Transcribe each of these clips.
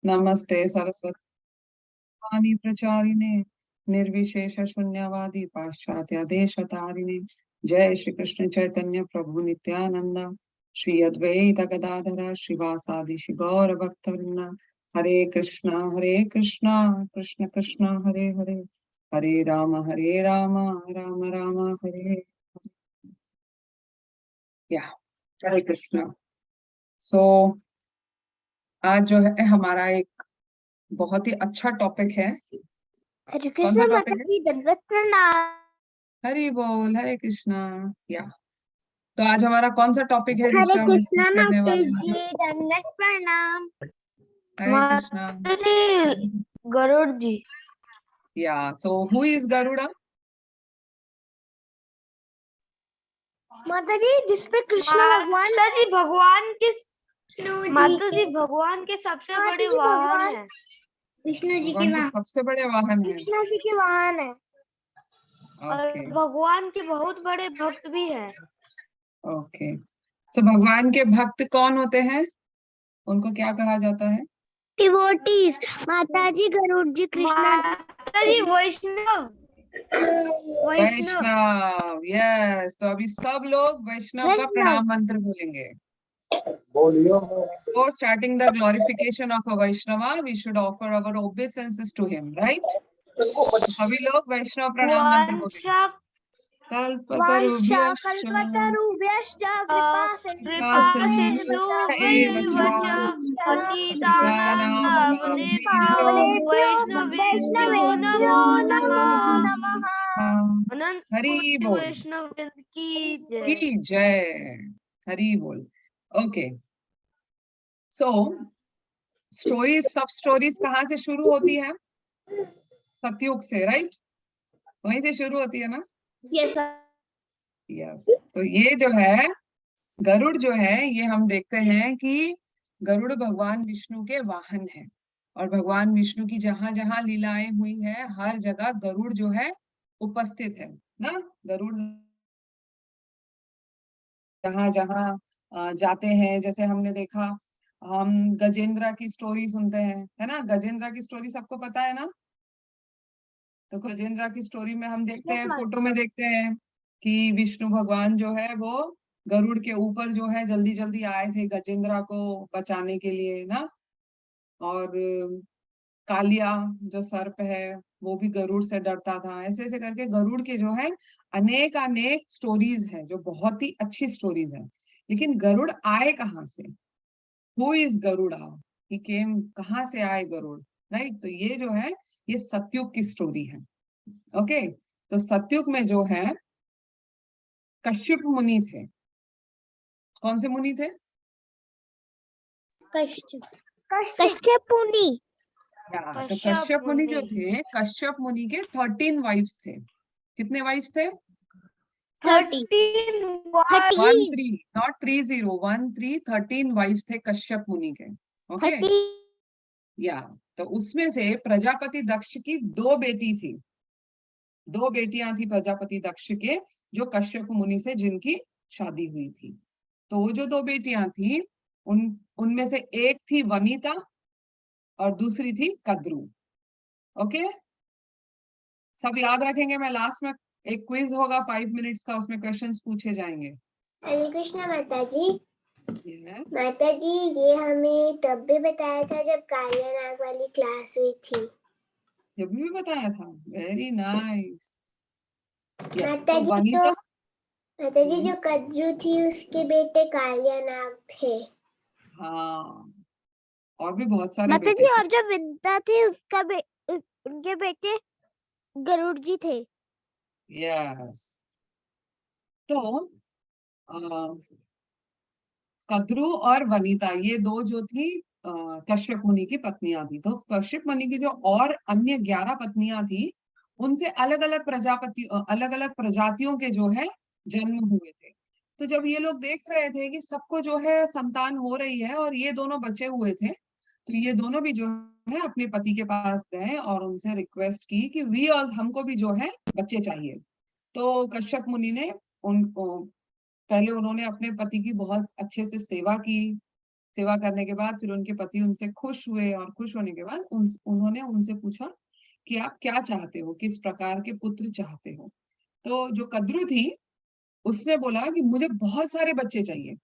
नमस्ते सरस्वती वाणी प्रचारिणे निर्विशेष शून्यवादी पाश्चात्य देश तारिणे। जय श्री कृष्ण चैतन्य प्रभु नित्यानंद श्री अद्वैत गदाधर श्रीवासादि श्री गौर भक्तवृंद। हरे कृष्णा कृष्ण कृष्ण हरे हरे, हरे राम राम राम हरे। या हरे कृष्णा। सो आज जो है हमारा एक बहुत ही अच्छा टॉपिक है। हरे कौन सा कृष्ण टॉपिक है? माताजी, दंडवत प्रणाम। हरि बोल, हरे कृष्णा। या तो आज हमारा कौन सा टॉपिक है जिस हरे पे हम डिस्कस कृष्णा करने वाले हैं? माताजी, दंडवत प्रणाम। हरे कृष्णा। माताजी, गरुड़ जी। या सो हु इज गरुड़ा? माताजी, जिसपे कृष्ण भगवान के माताजी भगवान के सबसे बड़े वाहन है। विष्णु जी भगवान के सबसे बड़े वाहन है। कृष्ण जी के वाहन है। और ओके भगवान के बहुत बड़े भक्त भी हैं। ओके। सो भगवान के भक्त कौन होते हैं? उनको क्या कहा जाता है? डिवोटीज। माताजी, गरुड़ जी, कृष्णा माताजी, वैष्णव। वैष्णव। यस, तो अभी सब लोग वैष्णव का प्रणाम मंत्र बोलेंगे। Before starting the glorification of a Vaishnava, we should offer our obeisances to him, right? सभी लोग वैष्णव प्रणाम मंत्र बोलेंगे। कल्पतरुभ्यश्च कल्पतरुभ्यश्च कृपा सिन्धुभ्य वैष्णवेभ्यो नमो नमः। हरि बोल वैष्णव की जय। हरि बोल। ओके, सो स्टोरीज, सब स्टोरीज कहाँ से शुरू होती है? सतयुग से, राइट? वहीं से शुरू होती है ना? Yes yes. तो ये जो है गरुड़ जो है, ये हम देखते हैं कि गरुड़ भगवान विष्णु के वाहन है। और भगवान विष्णु की जहां जहां लीलाएं हुई है, हर जगह गरुड़ जो है उपस्थित है ना। गरुड़ जहां जहां जाते हैं, जैसे हमने देखा, हम गजेंद्र की स्टोरी सुनते हैं, है ना? गजेंद्र की स्टोरी सबको पता है ना? तो गजेंद्र की स्टोरी में हम देखते हैं, फोटो में देखते हैं कि विष्णु भगवान जो है वो गरुड़ के ऊपर जो है जल्दी जल्दी आए थे गजेंद्र को बचाने के लिए ना। और कालिया जो सर्प है वो भी गरुड़ से डरता था। ऐसे ऐसे करके गरुड़ के जो है अनेक अनेक स्टोरीज है जो बहुत ही अच्छी स्टोरीज है। लेकिन गरुड़ आए कहाँ से? Who is Garuda? He came, कहाँ से आए गरुड़? राइट? तो ये जो है ये सतयुग की स्टोरी है। ओके, तो सतयुग में जो है कश्यप मुनि थे। कौन से मुनि थे? कश्यप मुनि। तो कश्यप मुनि जो थे, कश्यप मुनि के 13 वाइफ्स थे। कितने वाइफ्स थे? 13 नॉट 30, 13 वाइफ्स थे कश्यप मुनि के। ओके, या तो उसमें से प्रजापति दक्ष की 2 बेटी थी। 2 बेटियां थी प्रजापति दक्ष के, जो कश्यप मुनि से जिनकी शादी हुई थी। तो वो जो 2 बेटियां थी, उनमें से एक थी वनिता और दूसरी थी कद्रू। ओके, सब याद रखेंगे। मैं लास्ट में एक क्विज होगा 5 मिनट्स का, उसमें क्वेश्चंस पूछे जाएंगे। हरे कृष्णा माताजी। yes. माताजी, ये हमें तब भी बताया था जब कालिया नाग वाली क्लास हुई थी। जब भी बताया था। Very nice. माताजी जो कद्रू थी उसके बेटे कालिया नाग थे। हाँ, और भी बहुत सारे बेटे माताजी, थे। और जो विद्या थी उसका उनके बेटे गरुड़ जी थे। यस। तो कद्रू और वनिता, ये 2 जो थी कश्यप मुनि की पत्नियां थी। तो कश्यप मुनि की जो और अन्य 11 पत्नियां थी, उनसे अलग अलग प्रजातियों के जो है जन्म हुए थे। तो जब ये लोग देख रहे थे कि सबको जो है संतान हो रही है और ये दोनों बचे हुए थे, तो ये दोनों भी जो है अपने पति के पास गए और उनसे रिक्वेस्ट की कि वी और हमको भी जो है बच्चे चाहिए। तो कश्यप मुनि ने उनको पहले उन्होंने अपने पति की बहुत अच्छे से सेवा की, सेवा करने के बाद फिर उनके पति उनसे खुश हुए, और खुश होने के बाद उन्होंने उनसे पूछा कि आप क्या चाहते हो, किस प्रकार के पुत्र चाहते हो। तो जो कद्रू थी उसने बोला कि मुझे बहुत सारे बच्चे चाहिए,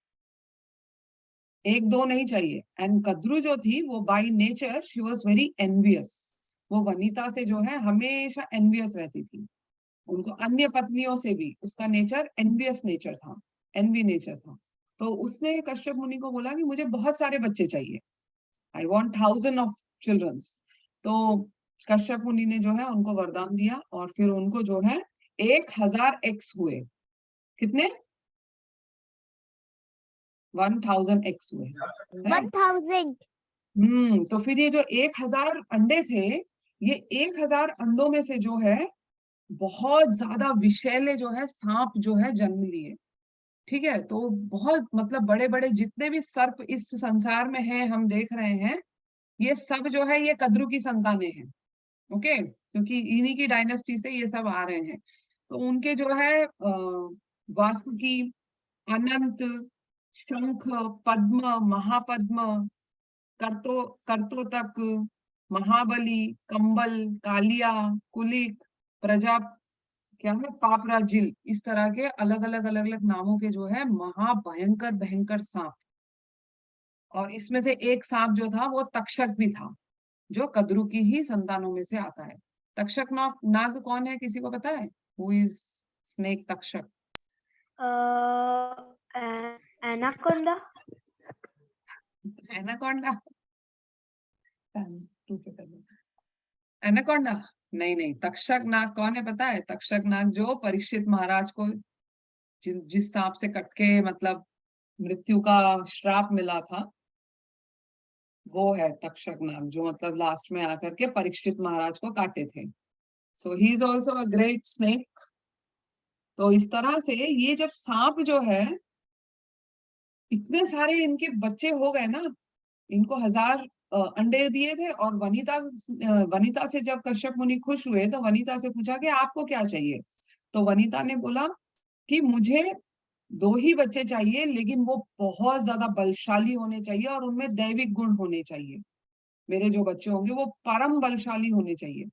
एक दो नहीं चाहिए। एंड कद्रू जो थी वो by nature she was very envious. वो वनिता से जो है हमेशा एनवियस रहती थी, उनको अन्य पत्नियों से भी उसका नेचर एनवियस नेचर था, एनवी नेचर था। तो उसने कश्यप मुनि को बोला कि मुझे बहुत सारे बच्चे चाहिए, आई वॉन्ट 1000 ऑफ चिल्ड्रंस। तो कश्यप मुनि ने जो है उनको वरदान दिया, और फिर उनको जो है 1000 एक्स हुए। कितने? 1000 एक्स हुए। 1000। तो फिर ये जो 1000 अंडे थे, ये 1000 अंडों में से जो है बहुत ज्यादा विषैले जो है सांप जो है जन्म लिए। ठीक है, तो बहुत मतलब बड़े बड़े जितने भी सर्प इस संसार में हैं, हम देख रहे हैं, ये सब जो है ये कद्रू की संतानें हैं। ओके, क्योंकि इन्हीं की डायनेस्टी से ये सब आ रहे हैं। तो उनके जो है वासुकी, अनंत, शंख, पद्म, महापद्म, कर्तोतक, महाबली, कंबल, कालिया, कुलिक, प्रजा, क्या है, पापराजिल, इस तरह के अलग अलग नामों के जो है महाभयंकर भयंकर सांप। और इसमें से एक सांप जो था वो तक्षक भी था, जो कद्रू की ही संतानों में से आता है। तक्षक नाग कौन है, किसी को पता है? Who is snake Takshak? Anaconda. Anaconda? Anaconda नहीं नहीं, तक्षक नाग कौन है पता है? तक्षक नाग जो परीक्षित महाराज को जिस सांप से कट के मतलब मृत्यु का श्राप मिला था, वो है तक्षक नाग, जो मतलब लास्ट में आकर के परीक्षित महाराज को काटे थे। So he is also a great snake. तो इस तरह से ये जब सांप जो है, इतने सारे इनके बच्चे हो गए ना, इनको 1000 अंडे दिए थे। और वनिता से जब कश्यप मुनि खुश हुए तो वनिता से पूछा कि आपको क्या चाहिए। तो वनिता ने बोला कि मुझे 2 ही बच्चे चाहिए, लेकिन वो बहुत ज्यादा बलशाली होने चाहिए और उनमें दैविक गुण होने चाहिए। मेरे जो बच्चे होंगे वो परम बलशाली होने चाहिए।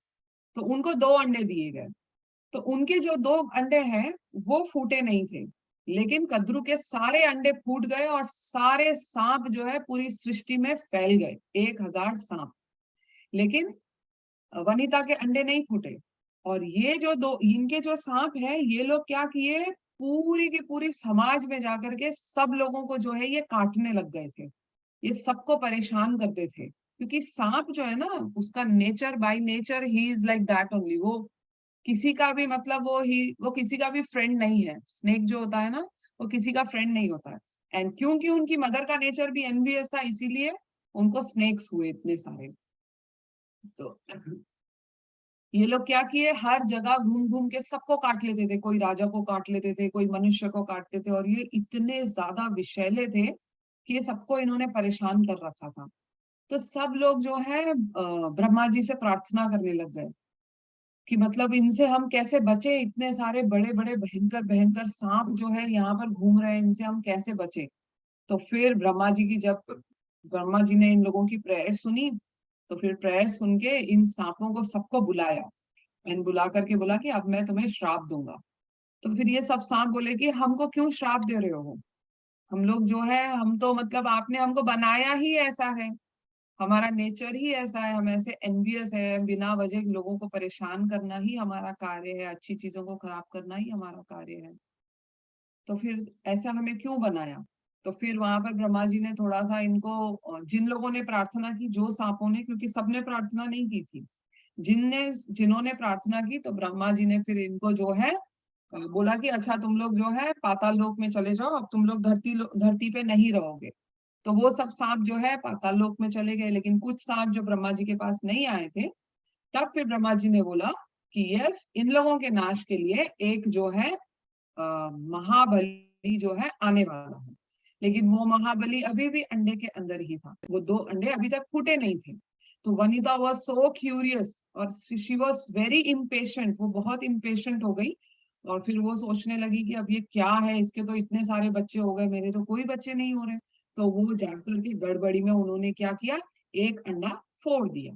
तो उनको 2 अंडे दिए गए। तो उनके जो 2 अंडे हैं वो फूटे नहीं थे, लेकिन कद्रू के सारे अंडे फूट गए और सारे सांप जो है पूरी सृष्टि में फैल गए, 1000 सांप। लेकिन वनिता के अंडे नहीं फूटे। और ये जो इनके जो सांप है, ये लोग क्या किए, पूरी की पूरी समाज में जाकर के सब लोगों को जो है ये काटने लग गए थे, ये सबको परेशान करते थे। क्योंकि सांप जो है ना, उसका nature by nature he is like that only. वो किसी का भी मतलब वो किसी का भी फ्रेंड नहीं है। स्नेक जो होता है ना, वो किसी का फ्रेंड नहीं होता है। एंड क्योंकि उनकी मदर का नेचर भी एनवियस था, इसीलिए उनको स्नेक्स हुए इतने सारे। तो ये लोग क्या किए, हर जगह घूम घूम के सबको काट लेते थे, कोई राजा को काट लेते थे, कोई मनुष्य को काटते थे। और ये इतने ज्यादा विषैले थे कि ये सबको इन्होंने परेशान कर रखा था। तो सब लोग जो है ब्रह्मा जी से प्रार्थना करने लग गए कि मतलब इनसे हम कैसे बचे, इतने सारे बड़े बड़े भयंकर भयंकर सांप जो है यहाँ पर घूम रहे हैं, इनसे हम कैसे बचे। तो फिर ब्रह्मा जी ने इन लोगों की प्रेयर सुनी, तो फिर प्रेयर सुन के इन सांपों को सबको बुलाया, एंड बुला करके बोला कि अब मैं तुम्हें श्राप दूंगा। तो फिर ये सब सांप बोले कि हमको क्यों श्राप दे रहे हो, हम लोग जो है, हम तो मतलब आपने हमको बनाया ही ऐसा है, हमारा नेचर ही ऐसा है, हम ऐसे एनवियस है, बिना वजह लोगों को परेशान करना ही हमारा कार्य है, अच्छी चीजों को खराब करना ही हमारा कार्य है, तो फिर ऐसा हमें क्यों बनाया। तो फिर वहां पर ब्रह्मा जी ने थोड़ा सा इनको, जिन लोगों ने प्रार्थना की, जो सांपों ने, क्योंकि सबने प्रार्थना नहीं की थी, जिन्होंने प्रार्थना की, तो ब्रह्मा जी ने फिर इनको जो है बोला कि अच्छा तुम लोग जो है पाताल लोक में चले जाओ, अब तुम लोग धरती पे नहीं रहोगे। तो वो सब सांप जो है पाताल लोक में चले गए, लेकिन कुछ सांप जो ब्रह्मा जी के पास नहीं आए थे, तब फिर ब्रह्मा जी ने बोला कि यस, इन लोगों के नाश के लिए एक जो है महाबली जो है आने वाला है। लेकिन वो महाबली अभी भी अंडे के अंदर ही था, वो 2 अंडे अभी तक फूटे नहीं थे। तो वनिता वॉज सो क्यूरियस और शी वॉज वेरी इम्पेशेंट, वो बहुत इम्पेशेंट हो गई। और फिर वो सोचने लगी कि अब ये क्या है, इसके तो इतने सारे बच्चे हो गए, मेरे तो कोई बच्चे नहीं हो रहे। तो वो जाकर के गड़बड़ी में उन्होंने क्या किया, एक अंडा फोड़ दिया।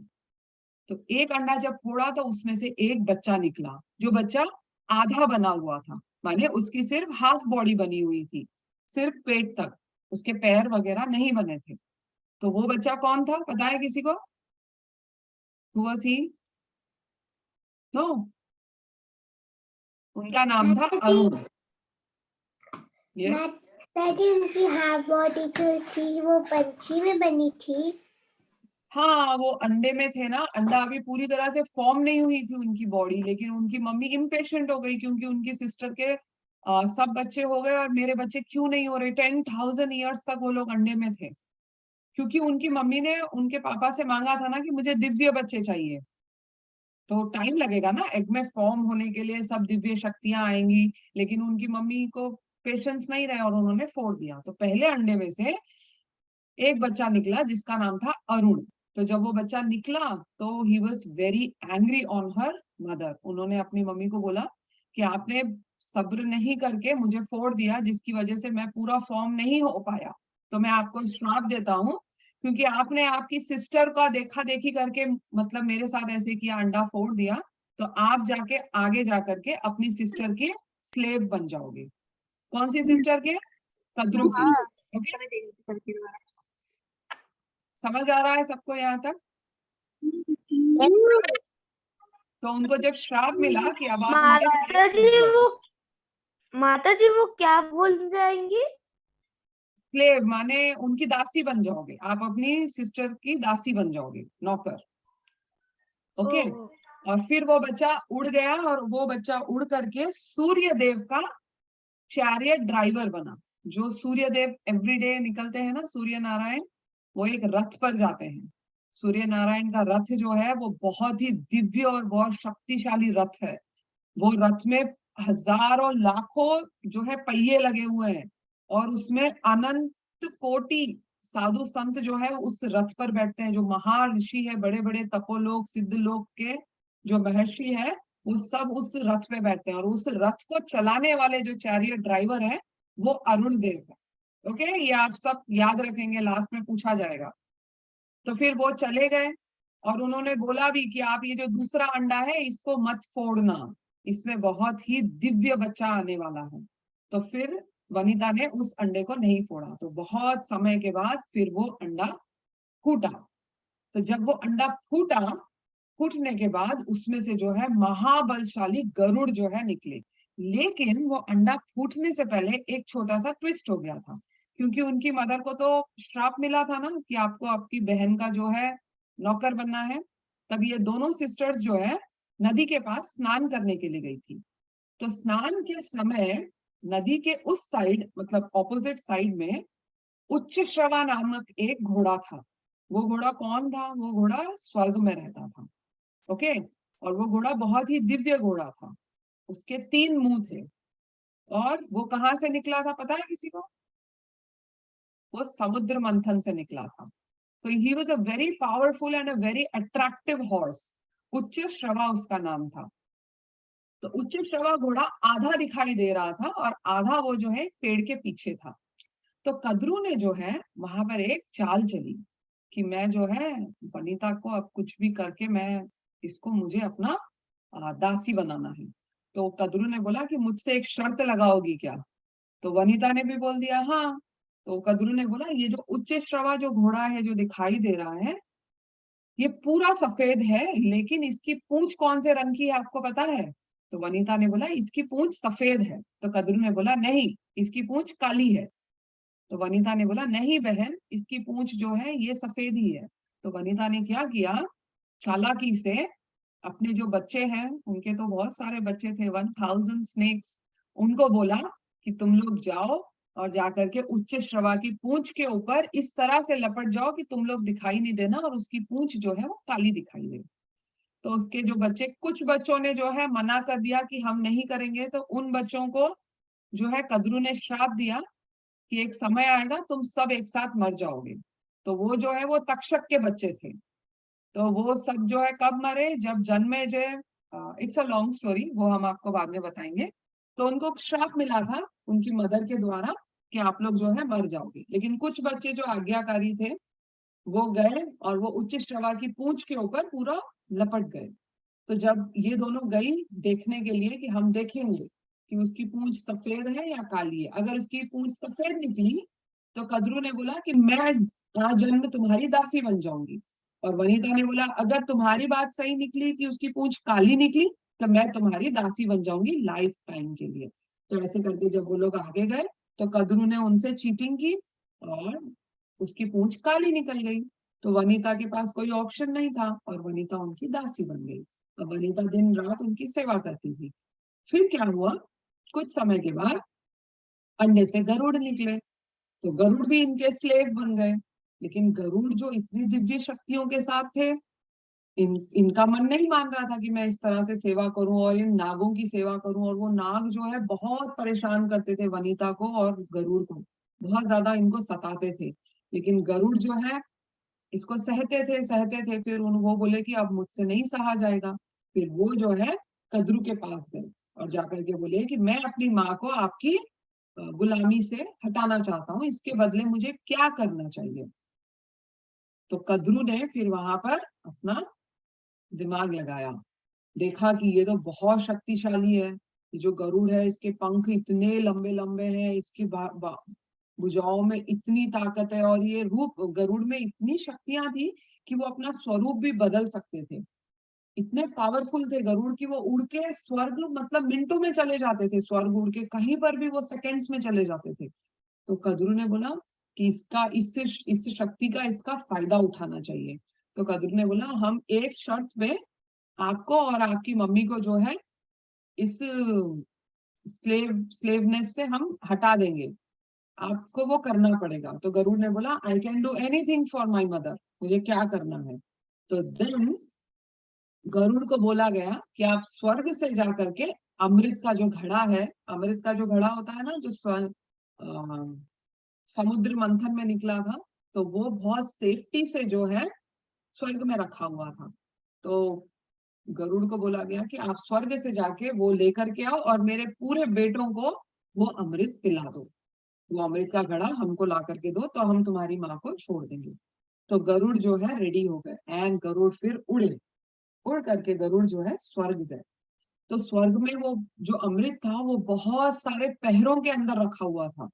तो एक अंडा जब फोड़ा तो उसमें से एक बच्चा निकला, जो बच्चा आधा बना हुआ था, माने उसकी सिर्फ हाफ बॉडी बनी हुई थी, सिर्फ पेट तक, उसके पैर वगैरह नहीं बने थे। तो वो बच्चा कौन था, पता है किसी को? Who was he? नो, उनका नाम था अरुण। यस, दादी उनकी हाफ बॉडी जो थी वो पंछी में बनी थी। हाँ, वो अंडे में थे ना, अंडा अभी पूरी तरह से फॉर्म नहीं हुई थी उनकी बॉडी, लेकिन उनकी मम्मी इम्पेशेंट हो गई क्योंकि उनकी सिस्टर के सब बच्चे हो गए और मेरे बच्चे क्यों नहीं हो रहे। 10,000 ईयर्स तक वो लोग अंडे में थे, क्योंकि उनकी मम्मी ने उनके पापा से मांगा था ना कि मुझे दिव्य बच्चे चाहिए। तो टाइम लगेगा ना एग में फॉर्म होने के लिए, सब दिव्य शक्तियां आएंगी, लेकिन उनकी मम्मी को पेशेंस नहीं रहे और उन्होंने फोड़ दिया। तो पहले अंडे में से एक बच्चा निकला जिसका नाम था अरुण। तो जब वो बच्चा निकला तो he was very angry on her mother. उन्होंने अपनी मम्मी को बोला कि आपने सब्र नहीं करके मुझे फोड़ दिया, जिसकी वजह से मैं पूरा फॉर्म नहीं हो पाया। तो मैं आपको श्राप देता हूँ, क्योंकि आपने आपकी सिस्टर का देखा देखी करके मतलब मेरे साथ ऐसे किया, अंडा फोड़ दिया, तो आप जाके आगे जाकर के अपनी सिस्टर के स्लेव बन जाओगे। कौन सी सिस्टर के? कद्रू की। ओके, समझ आ रहा है सबको यहाँ तक? तो उनको जब श्राप मिला कि अब आप उनके माता स्लेव जी बन जाओ। वो माता जी वो क्या बोल जाएंगी? स्लेव माने उनकी दासी बन जाओगे, आप अपनी सिस्टर की दासी बन जाओगे, नौकर। ओके, और फिर वो बच्चा उड़ गया और वो बच्चा उड़ करके सूर्य देव का चैरियट ड्राइवर बना। जो सूर्य देव एवरीडे निकलते हैं ना, सूर्य नारायण, वो एक रथ पर जाते हैं। सूर्य नारायण का रथ जो है वो बहुत ही दिव्य और बहुत शक्तिशाली रथ है। वो रथ में हजारों लाखों जो है पहिए लगे हुए हैं, और उसमें अनंत कोटि साधु संत जो है उस रथ पर बैठते हैं। जो महर्षि है, बड़े बड़े तपोलोक सिद्ध लोक के जो महर्षि है, वो सब उस रथ पे बैठते हैं। और उस रथ को चलाने वाले जो चैरियट ड्राइवर है वो अरुण देव है। ओके, ये आप सब याद रखेंगे, लास्ट में पूछा जाएगा। तो फिर वो चले गए और उन्होंने बोला भी कि आप ये जो दूसरा अंडा है इसको मत फोड़ना, इसमें बहुत ही दिव्य बच्चा आने वाला है। तो फिर वनिता ने उस अंडे को नहीं फोड़ा। तो बहुत समय के बाद फिर वो अंडा फूटा। तो जब वो अंडा फूटा, फूटने के बाद उसमें से जो है महाबलशाली गरुड़ जो है निकले। लेकिन वो अंडा फूटने से पहले एक छोटा सा ट्विस्ट हो गया था, क्योंकि उनकी मदर को तो श्राप मिला था ना कि आपको आपकी बहन का जो है नौकर बनना है। तब ये दोनों सिस्टर्स जो है नदी के पास स्नान करने के लिए गई थी। तो स्नान के समय नदी के उस साइड, मतलब ऑपोजिट साइड में, उच्च श्रवा नामक एक घोड़ा था। वो घोड़ा कौन था? वो घोड़ा स्वर्ग में रहता था। ओके, और वो घोड़ा बहुत ही दिव्य घोड़ा था। उसके 3 मुंह थे। और वो कहाँ से निकला था पता है किसी को? वो समुद्र मंथन से निकला था। तो he was a very powerful and a very attractive horse. उच्च श्रवा उसका नाम था। तो उच्च श्रवा घोड़ा आधा दिखाई दे रहा था और आधा वो जो है पेड़ के पीछे था। तो कद्रू ने जो है वहां पर एक चाल चली कि मैं जो है वनिता को अब कुछ भी करके मैं इसको, मुझे अपना दासी बनाना है। तो कद्रू ने बोला कि मुझसे एक शर्त लगाओगी क्या? तो वनिता ने भी बोल दिया हाँ। तो कद्रू ने बोला ये जो उच्च श्रवा जो घोड़ा है जो दिखाई दे रहा है, ये पूरा सफेद है, लेकिन इसकी पूंछ कौन से रंग की है आपको पता है? तो वनिता ने बोला इसकी पूंछ सफेद है। तो कद्रू ने बोला नहीं, इसकी पूंछ काली है। तो वनिता ने बोला नहीं बहन, इसकी पूंछ जो है ये सफेद ही है। तो वनिता ने क्या किया, चालाकी से अपने जो बच्चे हैं, उनके तो बहुत सारे बच्चे थे, 1000 स्नेक्स, उनको बोला कि तुम लोग जाओ और जाकर के उच्च श्रवा की पूंछ के ऊपर इस तरह से लपट जाओ कि तुम लोग दिखाई नहीं देना और उसकी पूंछ जो है वो काली दिखाई दे। तो उसके जो बच्चे, कुछ बच्चों ने जो है मना कर दिया कि हम नहीं करेंगे। तो उन बच्चों को जो है कद्रू ने श्राप दिया कि एक समय आएगा तुम सब एक साथ मर जाओगे। तो वो जो है वो तक्षक के बच्चे थे। तो वो सब जो है कब मरे, जब जन्मे जो, इट्स अ लॉन्ग स्टोरी, वो हम आपको बाद में बताएंगे। तो उनको श्राप मिला था उनकी मदर के द्वारा कि आप लोग जो है मर जाओगे। लेकिन कुछ बच्चे जो आज्ञाकारी थे वो गए और वो उच्च श्रवा की पूंछ के ऊपर पूरा लपट गए। तो जब ये दोनों गई देखने के लिए कि हम देखेंगे कि उसकी पूंछ सफेद है या काली है, अगर उसकी पूंछ सफेद निकली तो कद्रू ने बोला कि मैं आजन्म तुम्हारी दासी बन जाऊंगी, और वनिता ने बोला अगर तुम्हारी बात सही निकली कि उसकी पूंछ काली निकली तो मैं तुम्हारी दासी बन जाऊंगी लाइफ टाइम के लिए। तो ऐसे करके जब वो लोग आगे गए तो कद्रू ने उनसे चीटिंग की और उसकी पूंछ काली निकल गई। तो वनिता के पास कोई ऑप्शन नहीं था और वनिता उनकी दासी बन गई। अब वनिता दिन रात उनकी सेवा करती थी। फिर क्या हुआ, कुछ समय के बाद अंडे से गरुड़ निकले, तो गरुड़ भी इनके स्लेव बन गए। लेकिन गरुड़ जो इतनी दिव्य शक्तियों के साथ थे, इनका मन नहीं मान रहा था कि मैं इस तरह से सेवा करूं और इन नागों की सेवा करूं। और वो नाग जो है बहुत परेशान करते थे वनिता को और गरुड़ को, बहुत ज्यादा इनको सताते थे। लेकिन गरुड़ जो है इसको सहते थे। फिर वो बोले कि अब मुझसे नहीं सहा जाएगा। फिर वो जो है कद्रू के पास गए और जाकर के बोले कि मैं अपनी माँ को आपकी गुलामी से हटाना चाहता हूँ, इसके बदले मुझे क्या करना चाहिए। तो कद्रू ने फिर वहां पर अपना दिमाग लगाया, देखा कि ये तो बहुत शक्तिशाली है, ये जो गरुड़ है इसके पंख इतने लंबे लंबे हैं, इसकी भुजाओं में इतनी ताकत है और ये रूप गरुड़ में इतनी शक्तियां थी कि वो अपना स्वरूप भी बदल सकते थे। इतने पावरफुल थे गरुड़ कि वो उड़ के स्वर्ग, मतलब मिनटों में चले जाते थे, स्वर्ग उड़ के कहीं पर भी वो सेकंड्स में चले जाते थे। तो कद्रू ने बोला कि इसका इस शक्ति का इसका फायदा उठाना चाहिए। तो कद्रू ने बोला हम एक शर्त पे आपको और आपकी मम्मी को जो है इस स्लेवनेस से हम हटा देंगे, आपको वो करना पड़ेगा। तो गरुड़ ने बोला I can do anything for my mother, मुझे क्या करना है। तो देन गरुड़ को बोला गया कि आप स्वर्ग से जाकर के अमृत का जो घड़ा है, अमृत का जो घड़ा होता है ना जो समुद्र मंथन में निकला था, तो वो बहुत सेफ्टी से जो है स्वर्ग में रखा हुआ था। तो गरुड़ को बोला गया कि आप स्वर्ग से जाके वो लेकर के आओ और मेरे पूरे बेटों को वो अमृत पिला दो, वो अमृत का घड़ा हमको ला करके दो तो हम तुम्हारी माँ को छोड़ देंगे। तो गरुड़ जो है रेडी हो गए एंड गरुड़ फिर उड़े, उड़ करके गरुड़ जो है स्वर्ग गए। तो स्वर्ग में वो जो अमृत था वो बहुत सारे पहरों के अंदर रखा हुआ था।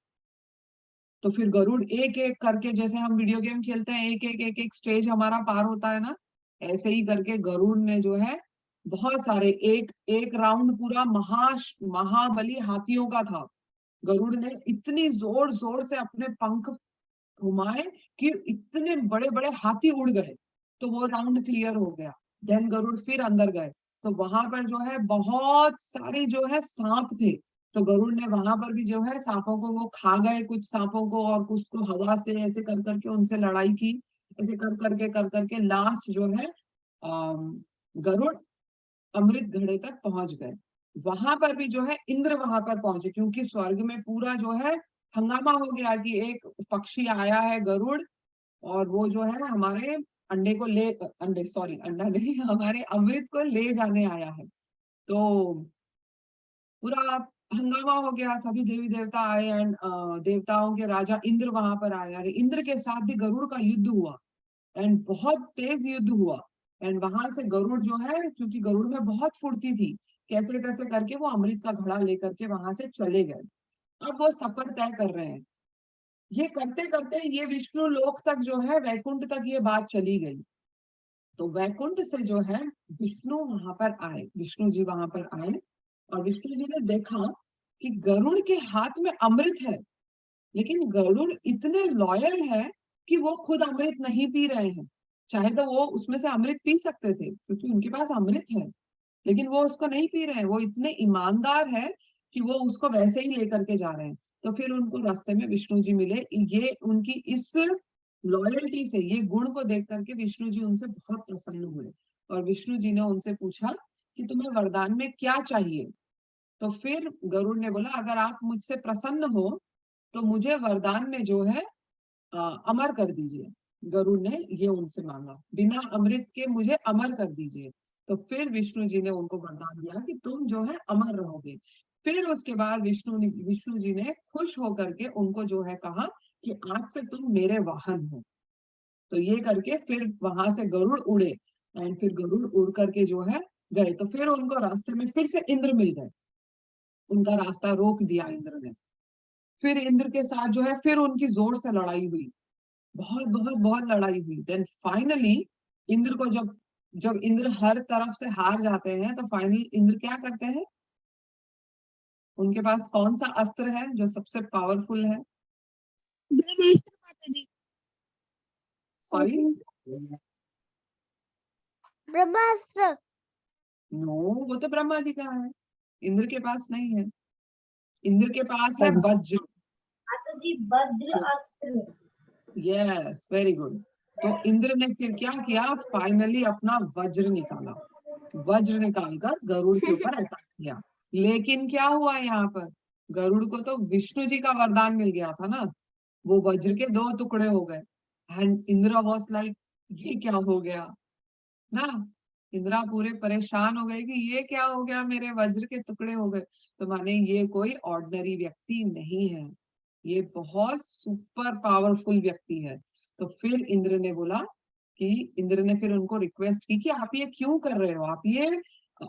तो फिर गरुड़ एक एक करके, जैसे हम वीडियो गेम खेलते हैं एक एक स्टेज हमारा पार होता है ना, ऐसे ही करके गरुड़ ने जो है बहुत सारे, एक एक राउंड पूरा महाबली हाथियों का था। गरुड़ ने इतनी जोर जोर से अपने पंख घुमाए कि इतने बड़े बड़े हाथी उड़ गए। तो वो राउंड क्लियर हो गया। देन गरुड़ फिर अंदर गए तो वहां पर जो है बहुत सारे जो है सांप थे। तो गरुड़ ने वहां पर भी जो है सांपों को वो खा गए, कुछ सांपों को, और कुछ को हवा से ऐसे कर करके उनसे लड़ाई की। ऐसे कर करके लास्ट जो है गरुड़ अमृत घड़े तक पहुंच गए। वहां पर भी जो है इंद्र वहां पर पहुंचे, क्योंकि स्वर्ग में पूरा जो है हंगामा हो गया कि एक पक्षी आया है गरुड़ और वो जो है हमारे अंडे को ले, अंडे सॉरी अंडा नहीं, हमारे अमृत को ले जाने आया है। तो पूरा हंगामा हो गया, सभी देवी देवता आए एंड देवताओं के राजा इंद्र वहां पर आए। अरे इंद्र के साथ भी गरुड़ का युद्ध हुआ एंड बहुत तेज युद्ध हुआ। एंड वहां से गरुड़ जो है, क्योंकि गरुड़ में बहुत फुर्ती थी, कैसे कैसे करके वो अमृत का घड़ा लेकर के वहां से चले गए। अब वो सफर तय कर रहे हैं। ये करते करते ये विष्णु लोक तक जो है, वैकुंठ तक ये बात चली गई। तो वैकुंठ से जो है विष्णु वहां पर आए, विष्णु जी वहां पर आए और विष्णु जी ने देखा कि गरुड़ के हाथ में अमृत है, लेकिन गरुड़ इतने लॉयल है कि वो खुद अमृत नहीं पी रहे हैं। चाहे तो वो उसमें से अमृत पी सकते थे क्योंकि उनके पास अमृत है, लेकिन वो उसको नहीं पी रहे हैं। वो इतने ईमानदार है कि वो उसको वैसे ही लेकर के जा रहे हैं। तो फिर उनको रास्ते में विष्णु जी मिले। ये उनकी इस लॉयल्टी से, ये गुण को देख करके विष्णु जी उनसे बहुत प्रसन्न हुए और विष्णु जी ने उनसे पूछा कि तुम्हें वरदान में क्या चाहिए। तो फिर गरुड़ ने बोला अगर आप मुझसे प्रसन्न हो तो मुझे वरदान में जो है अमर कर दीजिए। गरुड़ ने ये उनसे मांगा, बिना अमृत के मुझे अमर कर दीजिए। तो फिर विष्णु जी ने उनको वरदान दिया कि तुम जो है अमर रहोगे। फिर उसके बाद विष्णु जी ने खुश होकर के उनको जो है कहा कि आज से तुम मेरे वाहन हो। तो ये करके फिर वहां से गरुड़ उड़े एंड फिर गरुड़ उड़ करके जो है गए। तो फिर उनको रास्ते में फिर से इंद्र मिल गए, उनका रास्ता रोक दिया इंद्र ने। फिर इंद्र के साथ जो है फिर उनकी जोर से लड़ाई हुई, बहुत बहुत बहुत लड़ाई हुई। देन फाइनली इंद्र को जब जब इंद्र हर तरफ से हार जाते हैं तो फाइनली इंद्र क्या करते हैं, उनके पास कौन सा अस्त्र है जो सबसे पावरफुल है? सॉरी, ब्रह्मास्त्र। नो, वो तो ब्रह्मा जी का है, इंद्र के पास नहीं है। इंद्र के पास है वज्र। Yes, very good. तो इंद्र ने फिर क्या किया, फाइनली अपना वज्र निकाला, वज्र निकालकर गरुड़ के ऊपर अटैक किया। लेकिन क्या हुआ यहाँ पर, गरुड़ को तो विष्णु जी का वरदान मिल गया था ना, वो वज्र के 2 टुकड़े हो गए। एंड इंद्र वाज लाइक, ये क्या हो गया ना, इंद्रा पूरे परेशान हो गए कि ये क्या हो गया, मेरे वज्र के टुकड़े हो गए। तो माने ये कोई ऑर्डिनरी व्यक्ति नहीं है, ये बहुत सुपर पावरफुल व्यक्ति है। तो फिर इंद्र ने बोला कि इंद्र ने फिर उनको रिक्वेस्ट की कि आप ये क्यों कर रहे हो, आप ये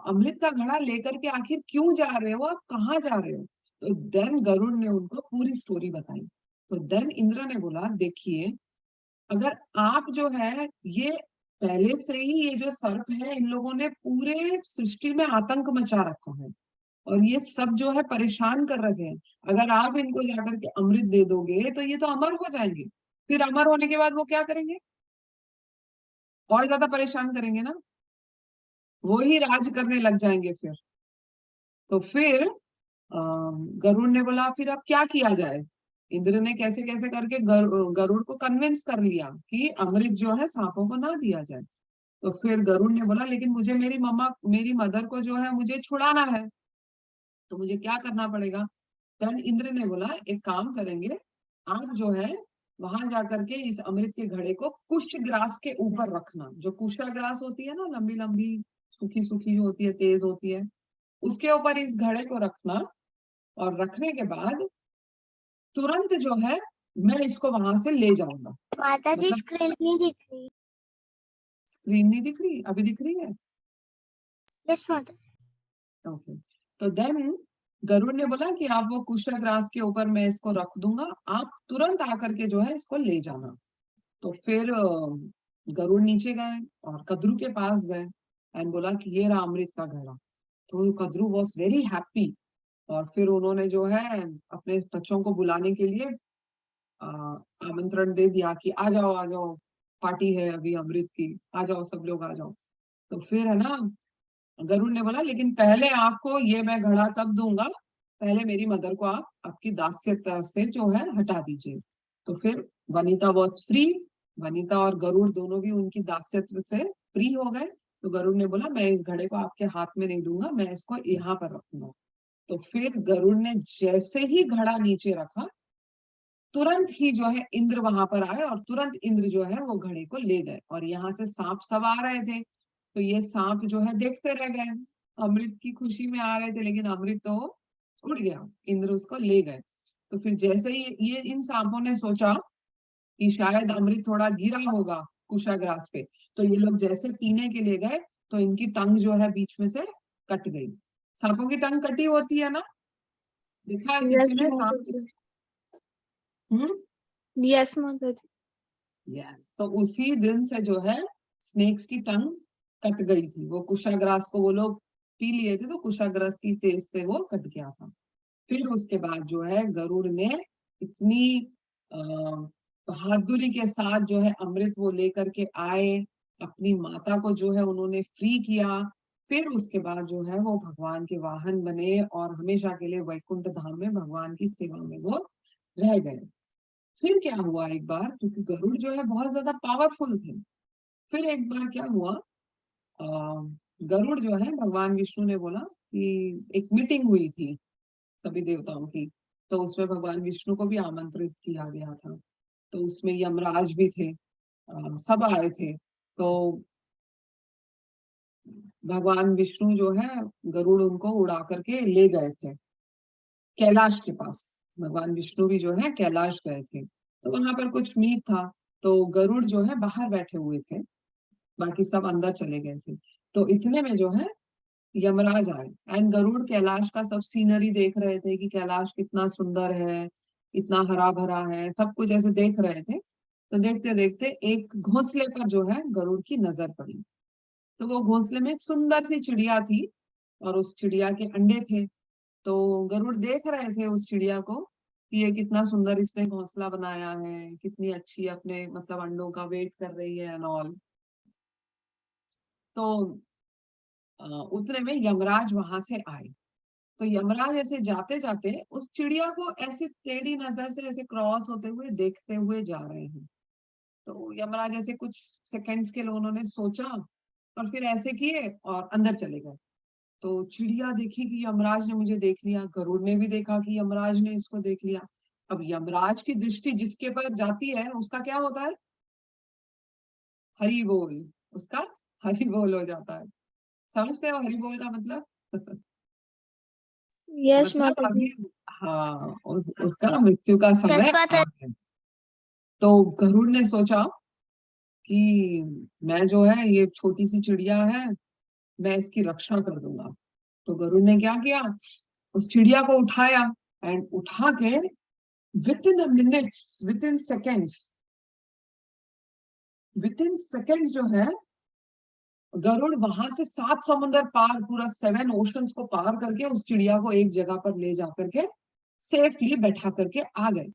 अमृत का घड़ा लेकर के आखिर क्यों जा रहे हो, आप कहाँ जा रहे हो? तो देन गरुड़ ने उनको पूरी स्टोरी बताई। तो देन इंद्र ने बोला, देखिए अगर आप जो है ये पहले से ही ये जो सर्प है, इन लोगों ने पूरे सृष्टि में आतंक मचा रखा है और ये सब जो है परेशान कर रखे हैं। अगर आप इनको जाकर के अमृत दे दोगे तो ये तो अमर हो जाएंगे, फिर अमर होने के बाद वो क्या करेंगे, और ज्यादा परेशान करेंगे ना, वो ही राज करने लग जाएंगे फिर। तो फिर गरुड़ ने बोला फिर अब क्या किया जाए। इंद्र ने कैसे कैसे करके गरुड़ को कन्विंस कर लिया कि अमृत जो है सांपों को ना दिया जाए। तो फिर गरुड़ ने बोला लेकिन मुझे मेरी मदर को जो है मुझे छुड़ाना है, तो मुझे क्या करना पड़ेगा? तब इंद्र ने बोला एक काम करेंगे, आप जो है वहां जाकर के इस अमृत के घड़े को कुश ग्रास के ऊपर रखना, जो कुशा ग्रास होती है ना, लंबी लंबी सूखी सूखी जो होती है, तेज होती है, उसके ऊपर इस घड़े को रखना। और रखने के बाद तुरंत जो है मैं इसको वहां से ले जाऊंगा। माता जी मतलब स्क्रीन नहीं दिख रही। स्क्रीन नहीं दिख रही, अभी दिख रही है? यस माता। ओके। तो देन गरुड़ ने बोला कि आप वो कुशा ग्रास के ऊपर मैं इसको रख दूंगा, आप तुरंत आकर के जो है इसको ले जाना। तो फिर गरुड़ नीचे गए और कद्रू के पास गए एंड बोला कि ये रहा अमृत का घड़ा। तो कद्रू वॉज वेरी हैप्पी और फिर उन्होंने जो है अपने बच्चों को बुलाने के लिए आमंत्रण दे दिया कि आ जाओ, पार्टी है अभी अमृत की, आ जाओ सब लोग आ जाओ। तो फिर है ना, गरुड़ ने बोला लेकिन पहले आपको ये मैं घड़ा तब दूंगा, पहले मेरी मदर को आप आपकी दास्यता से जो है हटा दीजिए। तो फिर वनिता वॉज फ्री, वनिता और गरुड़ दोनों भी उनकी दास्यत्व से फ्री हो गए। तो गरुड़ ने बोला मैं इस घड़े को आपके हाथ में नहीं दूंगा, मैं इसको यहाँ पर रखूंगा। तो फिर गरुड़ ने जैसे ही घड़ा नीचे रखा, तुरंत ही जो है इंद्र वहां पर आए और तुरंत इंद्र जो है वो घड़े को ले गए। और यहाँ से सांप सब आ रहे थे, तो ये सांप जो है देखते रह गए, अमृत की खुशी में आ रहे थे, लेकिन अमृत तो उड़ गया, इंद्र उसको ले गए। तो फिर जैसे ही ये इन सांपों ने सोचा कि शायद अमृत थोड़ा गिरा होगा कुशाग्रास पे, तो ये लोग जैसे पीने के लिए गए तो इनकी टंग जो है बीच में से कट गई। सांपों की टंग कटी होती है ना, देखा है किसी ने सांप की? यस माता जी। यस। तो उसी दिन से जो है स्नेक्स की टंग कट गई थी, वो कुशाग्रास को वो लोग पी लिए थे तो कुशाग्रास की तेज से वो कट गया था। फिर उसके बाद जो है गरुड़ ने इतनी बहादुरी के साथ जो है अमृत वो लेकर के आए, अपनी माता को जो है उन्होंने फ्री किया। फिर उसके बाद जो है वो भगवान के वाहन बने और हमेशा के लिए वैकुंठ धाम में भगवान की सेवा में वो रह गए। फिर क्या हुआ एक बार, क्योंकि गरुड़ जो है बहुत ज्यादा पावरफुल थे, फिर एक बार क्या हुआ, गरुड़ जो है भगवान विष्णु ने बोला कि एक मीटिंग हुई थी सभी देवताओं की, तो उसमें भगवान विष्णु को भी आमंत्रित किया गया था। तो उसमें यमराज भी थे, सब आए थे। तो भगवान विष्णु जो है गरुड़ उनको उड़ा करके ले गए थे। कैलाश के पास। भगवान विष्णु भी जो है कैलाश गए थे, तो वहां पर कुछ मीट था, तो गरुड़ जो है बाहर बैठे हुए थे, बाकी सब अंदर चले गए थे। तो इतने में जो है यमराज आए, एंड गरुड़ कैलाश का सब सीनरी देख रहे थे कि कैलाश कितना सुंदर है, इतना हरा भरा है, सब कुछ ऐसे देख रहे थे। तो देखते देखते एक घोंसले पर जो है गरुड़ की नजर पड़ी। तो वो घोंसले में एक सुंदर सी चिड़िया थी, और उस चिड़िया के अंडे थे। तो गरुड़ देख रहे थे उस चिड़िया को कि ये कितना सुंदर इसने घोंसला बनाया है, कितनी अच्छी अपने मतलब अंडों का वेट कर रही है एंड ऑल। तो उतने में यमराज वहां से आए। तो यमराज ऐसे जाते जाते उस चिड़िया को ऐसे टेढ़ी नजर से ऐसे क्रॉस होते हुए देखते हुए जा रहे हैं। तो यमराज ऐसे कुछ सेकंड्स के लिए उन्होंने सोचा, और फिर ऐसे किए और अंदर चले गए। तो चिड़िया देखी कि यमराज ने मुझे देख लिया, गरुड़ ने भी देखा कि यमराज ने इसको देख लिया। अब यमराज की दृष्टि जिसके पर जाती है उसका क्या होता है? हरि बोल। उसका हरि बोल हो जाता है। समझते हो हरि बोल का मतलब? यस मतलब माता जी। अभी, हाँ, उसका मृत्यु का समय यस आ माता है। तो गरुड़ ने सोचा कि मैं जो है, ये छोटी सी चिड़िया है, मैं इसकी रक्षा कर दूंगा। तो गरुड़ ने क्या किया, उस चिड़िया को उठाया, एंड उठा के with in minutes, with in seconds जो है, गरुड़ वहां से 7 समुंदर पार, पूरा 7 ओशंस को पार करके उस चिड़िया को एक जगह पर ले जा करके सेफली बैठा करके आ गए,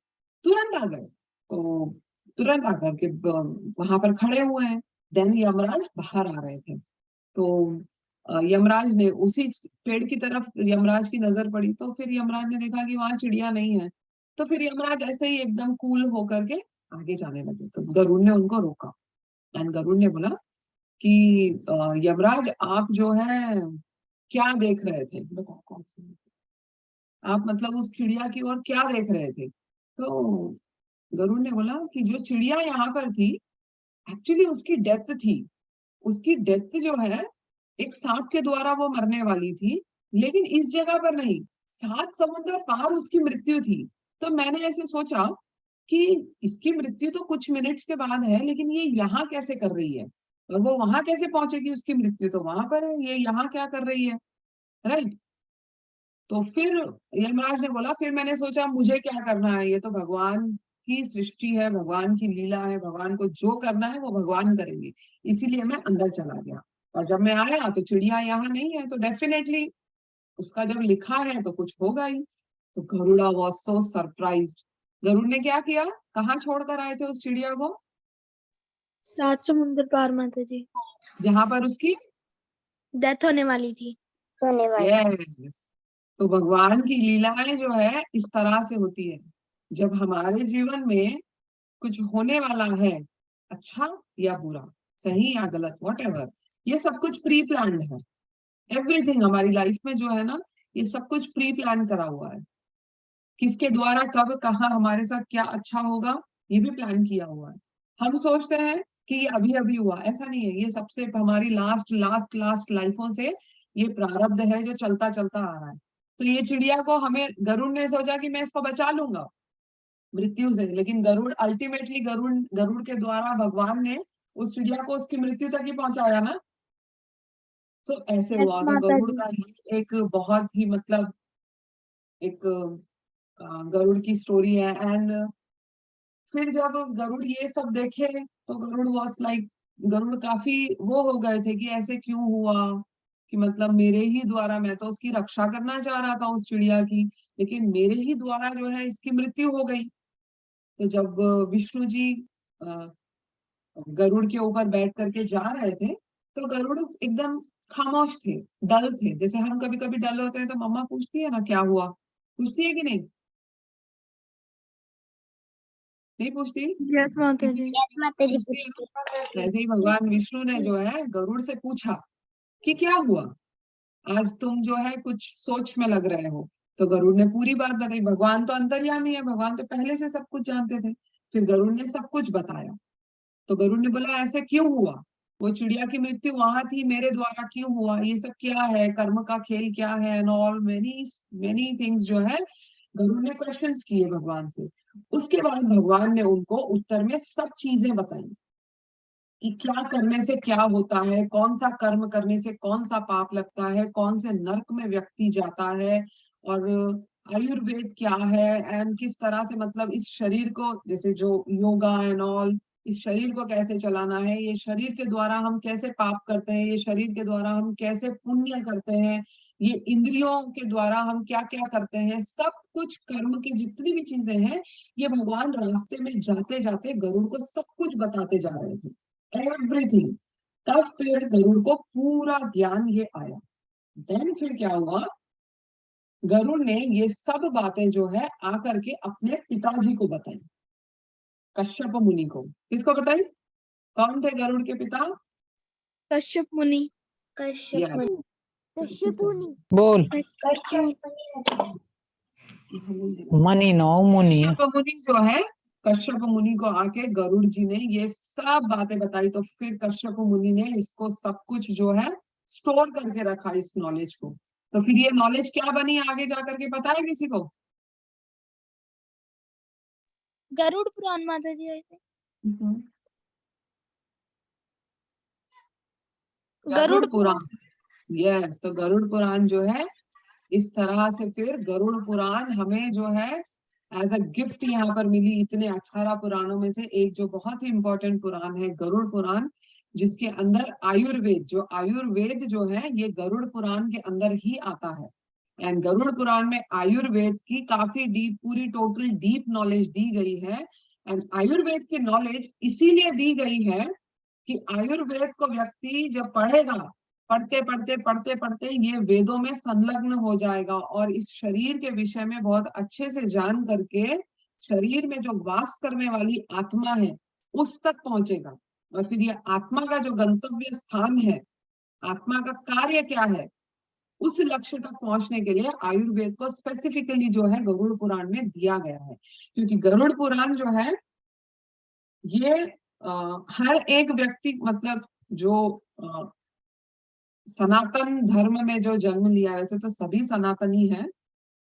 तुरंत आ गए। तो तुरंत आकर के वहां पर खड़े हुए हैं। देन यमराज बाहर आ रहे थे। तो यमराज ने उसी पेड़ की तरफ यमराज की नजर पड़ी, तो फिर यमराज ने देखा कि वहां चिड़िया नहीं है। तो फिर यमराज ऐसे ही एकदम कूल होकर के आगे जाने लगे। तो गरुड़ ने उनको रोका, एंड गरुड़ ने बोला कि यमराज आप जो है क्या देख रहे थे, बताओ कौन सी, आप मतलब उस चिड़िया की ओर क्या देख रहे थे? तो गरुड़ ने बोला कि जो चिड़िया यहाँ पर थी, एक्चुअली उसकी डेथ थी। उसकी डेथ जो है, एक सांप के द्वारा वो मरने वाली थी, लेकिन इस जगह पर नहीं, 7 समुद्र पार उसकी मृत्यु थी। तो मैंने ऐसे सोचा कि इसकी मृत्यु तो कुछ मिनट्स के बाद है, लेकिन ये यहाँ कैसे कर रही है, और वो वहां कैसे पहुंचेगी? उसकी मृत्यु तो वहां पर है, ये यहाँ क्या कर रही है? राइट। तो फिर यमराज ने बोला, फिर मैंने सोचा मुझे क्या करना है, ये तो भगवान की सृष्टि है, भगवान की लीला है, भगवान को जो करना है वो भगवान करेंगे। इसीलिए मैं अंदर चला गया, और जब मैं आया तो चिड़िया यहाँ नहीं है, तो डेफिनेटली उसका जब लिखा है तो कुछ होगा ही। तो Garuda was so surprised. Garuda ने क्या किया, कहाँ छोड़कर आए थे उस चिड़िया को? 7 समुंदर पार माता जी, जहां पर उसकी डेथ होने वाली थी। यस। तो भगवान की लीलाएं जो है इस तरह से होती है, जब हमारे जीवन में कुछ होने वाला है, अच्छा या बुरा, सही या गलत, वॉट एवर, ये सब कुछ प्री प्लान्ड है। एवरीथिंग हमारी लाइफ में जो है ना, ये सब कुछ प्री प्लान करा हुआ है। किसके द्वारा कब कहाँ हमारे साथ क्या अच्छा होगा, ये भी प्लान किया हुआ है। हम सोचते हैं कि ये अभी अभी हुआ, ऐसा नहीं है। ये सबसे हमारी लास्ट लास्ट लास्ट लाइफों से ये प्रारब्ध है जो चलता चलता आ रहा है। तो ये चिड़िया को हमें, गरुड़ ने सोचा कि मैं इसको बचा लूंगा मृत्यु से, लेकिन गरुड़ अल्टीमेटली, गरुड़ गरुड़ के द्वारा भगवान ने उस चिड़िया को उसकी मृत्यु तक ही पहुंचाया ना। तो ऐसे यस हुआ। तो माता गरुड़ जी। का ही एक बहुत ही मतलब एक गरुड़ की स्टोरी है। एंड फिर जब गरुड़ ये सब देखे, तो गरुड़ वॉज लाइक, गरुड़ काफी वो हो गए थे कि ऐसे क्यों हुआ, कि मतलब मेरे ही द्वारा, मैं तो उसकी रक्षा करना चाह रहा था उस चिड़िया की, लेकिन मेरे ही द्वारा जो है इसकी मृत्यु हो गई। तो जब विष्णु जी अ, गरुड़ के ऊपर बैठ करके जा रहे थे, तो गरुड़ एकदम खामोश थे, डल थे। जैसे हम कभी कभी डल होते हैं तो मम्मा पूछती है ना क्या हुआ, पूछती है कि नहीं? नहीं पूछती? यस माता जी। माता जी पूछती है। वैसे ही भगवान विष्णु ने जो है गरुड़ से पूछा कि क्या हुआ, आज तुम जो है कुछ सोच में लग रहे हो। तो गरुड़ ने पूरी बात बताई। भगवान तो अंतर्यामी है, भगवान तो पहले से सब कुछ जानते थे। फिर गरुड़ ने सब कुछ बताया। तो गरुड़ ने बोला ऐसे क्यों हुआ, वो चिड़िया की मृत्यु वहां थी, मेरे द्वारा क्यों हुआ, ये सब क्या है, कर्म का खेल क्या है, and all many many things जो है गरुड़ ने क्वेश्चंस किए भगवान से। उसके बाद भगवान ने उनको उत्तर में सब चीजें बताई कि क्या करने से क्या होता है, कौन सा कर्म करने से कौन सा पाप लगता है, कौन से नर्क में व्यक्ति जाता है, और आयुर्वेद क्या है, एंड किस तरह से मतलब इस शरीर को, जैसे जो योगा एंड ऑल, इस शरीर को कैसे चलाना है, ये शरीर के द्वारा हम कैसे पाप करते हैं, ये शरीर के द्वारा हम कैसे पुण्य करते हैं, ये इंद्रियों के द्वारा हम क्या क्या करते हैं, सब कुछ कर्म की जितनी भी चीजें हैं, ये भगवान रास्ते में जाते जाते गरुड़ को सब कुछ बताते जा रहे थे, एवरीथिंग। तब फिर गरुड़ को पूरा ज्ञान ये आया। देन फिर क्या हुआ, गरुड़ ने ये सब बातें जो है आकर के अपने पिताजी को बताई, कश्यप मुनि को। किसको बताई? कौन थे गरुड़ के पिता? कश्यप मुनि। Yes. कश्यप मुनि। बोल मनी नो मुनि। कश्यप मुनि जो है, कश्यप मुनि को आके गरुड़ जी ने ये सब बातें बताई। तो फिर कश्यप मुनि ने इसको सब कुछ जो है स्टोर करके रखा, इस नॉलेज को। तो फिर ये नॉलेज क्या बनी आगे जाकर के, पता है किसी को? गरुड़ पुराण माता जी आए थे। गरुड़ पुराण। यस, तो गरुड़ पुराण जो है इस तरह से फिर गरुड़ पुराण हमें जो है एज अ गिफ्ट यहाँ पर मिली। इतने 18 पुराणों में से एक जो बहुत ही इंपॉर्टेंट पुराण है गरुड़ पुराण, जिसके अंदर आयुर्वेद, जो आयुर्वेद जो है ये गरुड़ पुराण के अंदर ही आता है। एंड गरुड़ पुराण में आयुर्वेद की काफी डीप, पूरी टोटल डीप नॉलेज दी गई है। एंड आयुर्वेद की नॉलेज इसीलिए दी गई है कि आयुर्वेद को व्यक्ति जब पढ़ेगा, पढ़ते पढ़ते पढ़ते पढ़ते ये वेदों में संलग्न हो जाएगा और इस शरीर के विषय में बहुत अच्छे से जान करके शरीर में जो वास करने वाली आत्मा है उस तक पहुंचेगा। और फिर ये आत्मा का जो गंतव्य स्थान है, आत्मा का कार्य क्या है, उस लक्ष्य तक पहुंचने के लिए आयुर्वेद को स्पेसिफिकली जो है गरुड़ पुराण में दिया गया है। क्योंकि गरुड़ पुराण जो है ये हर एक व्यक्ति, मतलब जो सनातन धर्म में जो जन्म लिया है, वैसे तो सभी सनातनी हैं,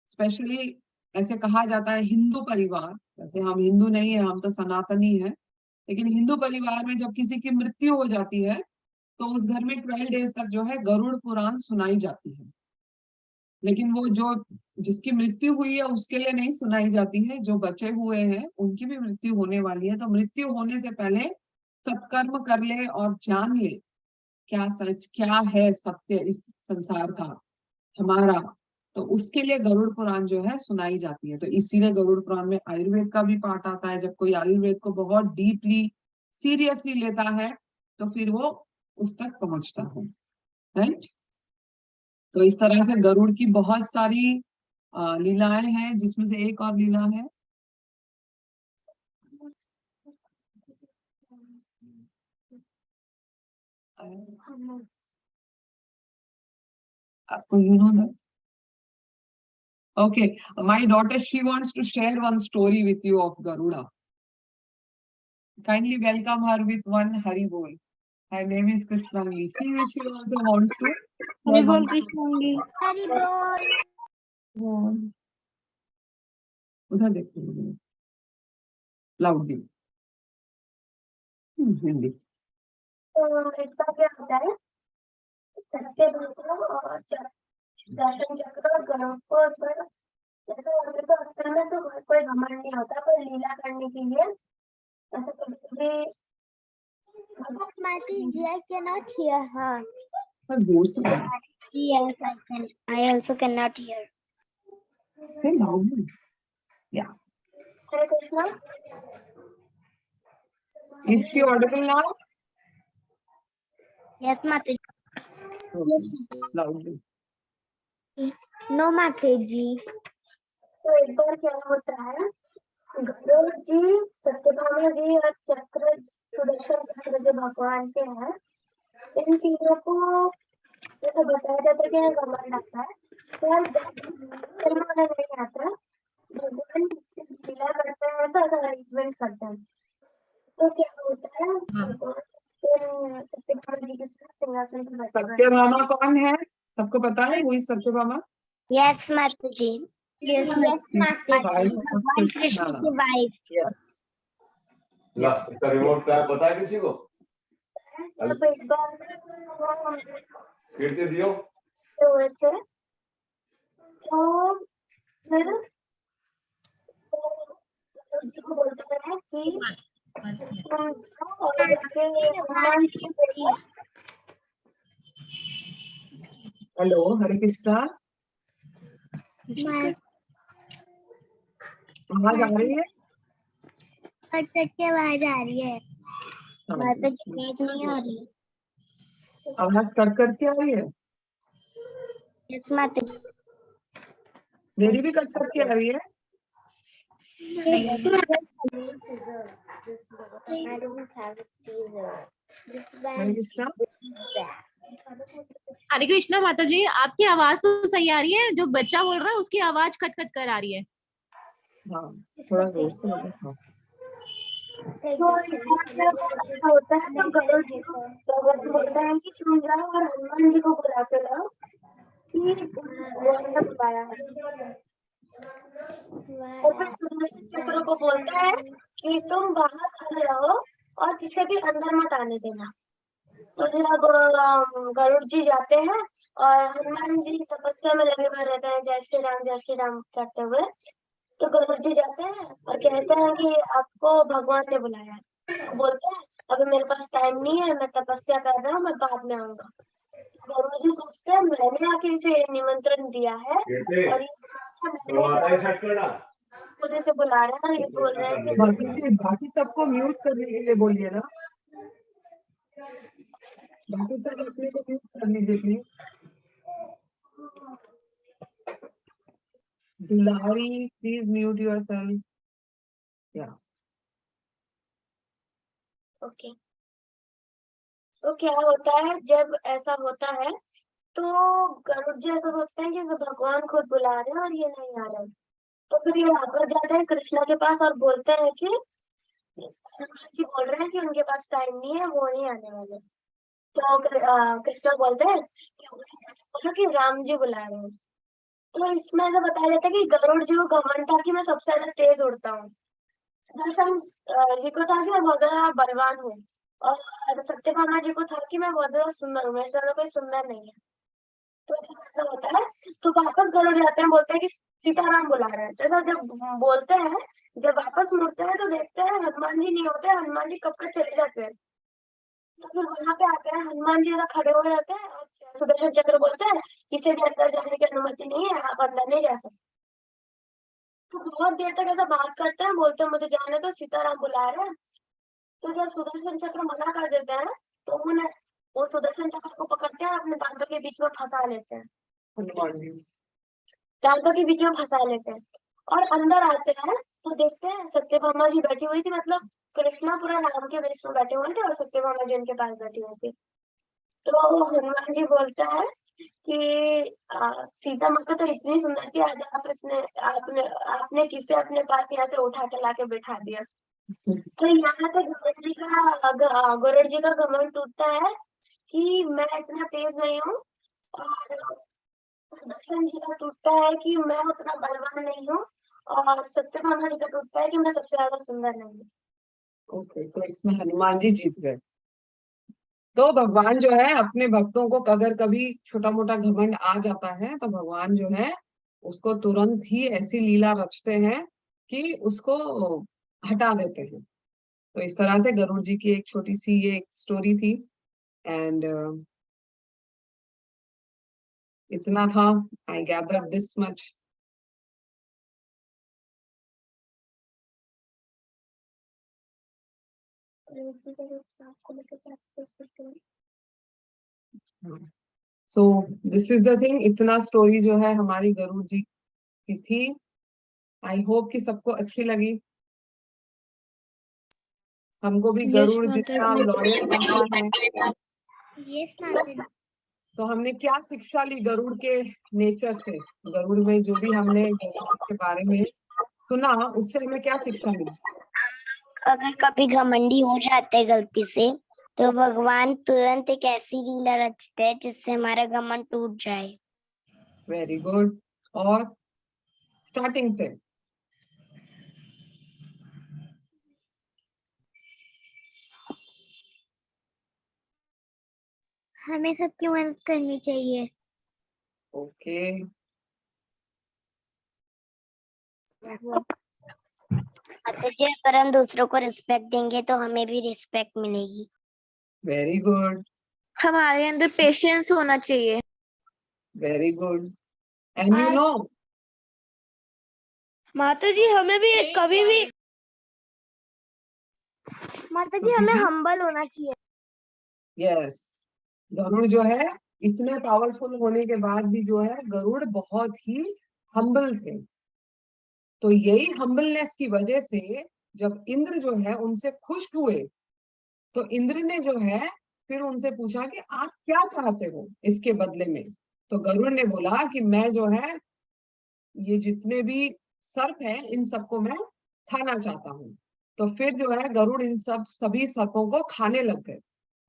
स्पेशली ऐसे कहा जाता है हिंदू परिवार, वैसे हम हिंदू नहीं है, हम तो सनातनी है, लेकिन हिंदू परिवार में जब किसी की मृत्यु हो जाती है तो उस घर में 12 डेज तक जो है गरुड़ पुराण सुनाई जाती है। लेकिन वो जो जिसकी मृत्यु हुई है उसके लिए नहीं सुनाई जाती है, जो बचे हुए हैं उनकी भी मृत्यु होने वाली है, तो मृत्यु होने से पहले सत्कर्म कर ले और जान ले क्या सच, क्या है सत्य इस संसार का हमारा, तो उसके लिए गरुड़ पुराण जो है सुनाई जाती है। तो इसीलिए गरुड़ पुराण में आयुर्वेद का भी पार्ट आता है। जब कोई आयुर्वेद को बहुत डीपली सीरियसली लेता है तो फिर वो उस तक पहुंचता है, राइट। तो इस तरह से गरुड़ की बहुत सारी लीलाएं हैं, जिसमें से एक और लीला है आपको, you know that? Okay, my daughter, she wants to share one story with you of Garuda. Kindly welcome her with one Hari Bol. Her name is Krishnangi. See if she also wants to. Hari बोल कृष्णांगी। हरि बोल। उधर देखो loudly Hindi. तो इसका क्या होता है? सत्य और दर्शन चक्र गरुड़ पर जैसे होते तो अक्सर में तो कोई घमंड नहीं होता, पर लीला करने के लिए ऐसे कभी I cannot hear her. पर जोर से बोलो। Yes, I can. I also cannot hear. Say loudly. Yeah. Hare Krishna. Is she audible now? Yes, Mataji. Okay. Loudly. No, Mataji. तो एक बार क्या होता है, गरुड़ जी, सत्यभामा जी और चक्र, सुदर्शन चक्र जो भगवान के हैं, इन तीनों को जैसे बताया जाता है कि घमंड आता है, पर फिर उन्हें नहीं आता। भगवान लीला करते हैं तो ऐसा अरेंजमेंट करते हैं, तो क्या होता है, भगवान सत्यभामा जी के साथ सिंहासन पर बैठे हैं। सत्यभामा कौन है? सबको पता है वो सत्यभामा? यस माताजी। Yes, Wife of भगवान कृष्ण Krishna. की वाइफ। Yes. ला इसका रिमोट क्या है पता है किसी को? जब एक बार कीर्ति दियो। हुए थे तो फिर जी को बोलते हैं कि तुम जाओ और जाके हनुमान जी को देखो। हेलो, हरे कृष्णा, आवाज आ रही है? के आवाज आ रही है, हाँ, माता की आवाज नहीं आ रही। आवाज कट करके आ रही है? यस माता जी। मेरी भी कट करके आ रही है? हरे कृष्णा, हरे कृष्णा माता जी, आपकी आवाज तो सही आ रही है, जो बच्चा बोल रहा है उसकी आवाज कट कट कर आ रही है। हाँ, थोड़ा जोर से बोलो। हाँ, तो होता है तो गरुड़ जी को बोलता है कि तुम जाओ और हनुमान जी को बुला के लाओ कि भगवान ने बुलाया है। और फिर सुदर्शन चक्र को बोलता है कि तुम बाहर खड़े रहो और किसी भी अंदर मत आने देना। तो जब गरुड़ जी जाते हैं और हनुमान जी तपस्या में लगे हुए रहते हैं जय श्री राम करते हुए, तो गरुड़ जी जाते हैं और कहते हैं कि आपको भगवान ने बुलाया है। तो बोलते हैं अभी मेरे पास टाइम नहीं है, मैं तपस्या कर रहा हूँ, मैं बाद में आऊंगा। गरुड़ जी सोचते हैं मैंने आके इसे निमंत्रण दिया है कीर्ति और तो आता ही छट करना। खुद से बुला रहे हैं और ये बोल रहे हैं कि बाकी सबको म्यूट करने के लिए बोलिए ना। बाकी सब अपने को म्यूट कर लीजिए please. Dulari, please mute yourself. या ओके। तो क्या होता है जब ऐसा होता है तो गरुड़ जी ऐसा सोचते हैं कि भगवान खुद बुला रहे हैं और ये नहीं आ रहे हैं। तो फिर ये वापस जाते हैं कृष्णा के पास और बोलते हैं कि हनुमान जी बोल रहे हैं कि उनके पास टाइम नहीं है, वो नहीं आने वाले। तो कृष्णा बोलते हैं कि बोलो कि राम जी बुला रहे हैं। तो इसमें ऐसा बताया जाता है कि गरुड़ जी को घमंड था कि मैं सबसे ज्यादा तेज उड़ता हूँ। सुदर्शन जी को था कि मैं बहुत ज्यादा बलवान हूँ और सत्यभामा जी को था कि मैं बहुत ज्यादा सुंदर हूँ, मेरे से ज्यादा कोई सुंदर नहीं है। तो जब ऐसा होता है तो वापस गरुड़ जाते हैं, बोलते हैं कि सीताराम बुला रहे हैं। तो ऐसा जब बोलते हैं, जब वापस मुड़ते हैं तो देखते हैं हनुमान जी नहीं होते, हनुमान जी कब के चले जाते हैं। तो फिर वहां पे आते हैं, हनुमान जी ऐसा खड़े हुए रहते हैं और सुदर्शन चक्र बोलते हैं किसी भी अंदर जाने की अनुमति नहीं है, आप अंदर नहीं जा सकते। तो बहुत देर तक ऐसा बात करते हैं, बोलते हैं मुझे जाने दो, सीताराम बुला रहे हैं। तो जब सुदर्शन चक्र मना कर देते हैं तो उन्हें वो सुदर्शन चक्र को पकड़ते हैं और अपने दांतों के बीच में फंसा लेते हैं। हनुमान जी दांतों के बीच में फंसा लेते हैं और अंदर आते हैं तो देखते हैं सत्यभामा जी बैठी हुई थी, मतलब कृष्णा पूरा राम के वेश में बैठे हुए थे और सत्यभामा जी उनके पास बैठी हुई थी। तो हनुमान जी बोलता है कि सीता माता तो इतनी सुंदर थी, आज आप इसने आपने आपने किसे अपने पास यहाँ से उठा के लाके बैठा दिया। तो यहाँ से गरुड़ जी का घमंड टूटता है कि मैं इतना तेज नहीं हूँ, और सुदर्शन जी का टूटता है कि मैं उतना बलवान नहीं हूँ, और सत्यभामा जी का टूटता है कि मैं सबसे ज्यादा सुंदर नहीं हूँ। ओके, तो इसमें हनुमान जी जीत गए। तो भगवान जो है अपने भक्तों को अगर कभी छोटा मोटा घमंड आ जाता है तो भगवान जो है उसको तुरंत ही ऐसी लीला रचते हैं कि उसको हटा देते हैं। तो इस तरह से गरुड़ जी की एक छोटी सी ये एक स्टोरी थी। एंड इतना था, I gather this much. So this is the thing, इतना स्टोरी जो है हमारी गरुड़ जी की थी। आई होप कि सबको अच्छी लगी। हमको भी गरुड़ जितना लॉयल बनना है। यस माता। तो हमने क्या शिक्षा ली गरुड़ के नेचर से? गरुड़ में जो भी हमने गरुड़ के बारे में सुना उससे हमें क्या शिक्षा मिली? अगर कभी घमंडी हो जाते हैं गलती से तो भगवान तुरंत एक ऐसी लीला रचते हैं जिससे हमारा घमंड टूट जाए। Very good. और स्टार्टिंग से। हमें सबकी मदद करनी चाहिए। ओके, माता जी, अगर हम दूसरों को रिस्पेक्ट देंगे तो हमें भी रिस्पेक्ट मिलेगी। वेरी गुड, हमारे अंदर पेशेंस होना चाहिए। Very good. And you know, माता जी हमें भी कभी भी, माता जी हमें हम्बल होना चाहिए। यस, गरुड़ जो है इतने पावरफुल होने के बाद भी जो है गरुड़ बहुत ही हम्बल थे। तो यही हम्बलनेस की वजह से जब इंद्र जो है उनसे खुश हुए, तो इंद्र ने जो है फिर उनसे पूछा कि आप क्या चाहते हो इसके बदले में। तो गरुड़ ने बोला कि मैं जो है ये जितने भी सर्प हैं इन सबको मैं खाना चाहता हूँ। तो फिर जो है गरुड़ इन सभी सर्पों को खाने लग गए।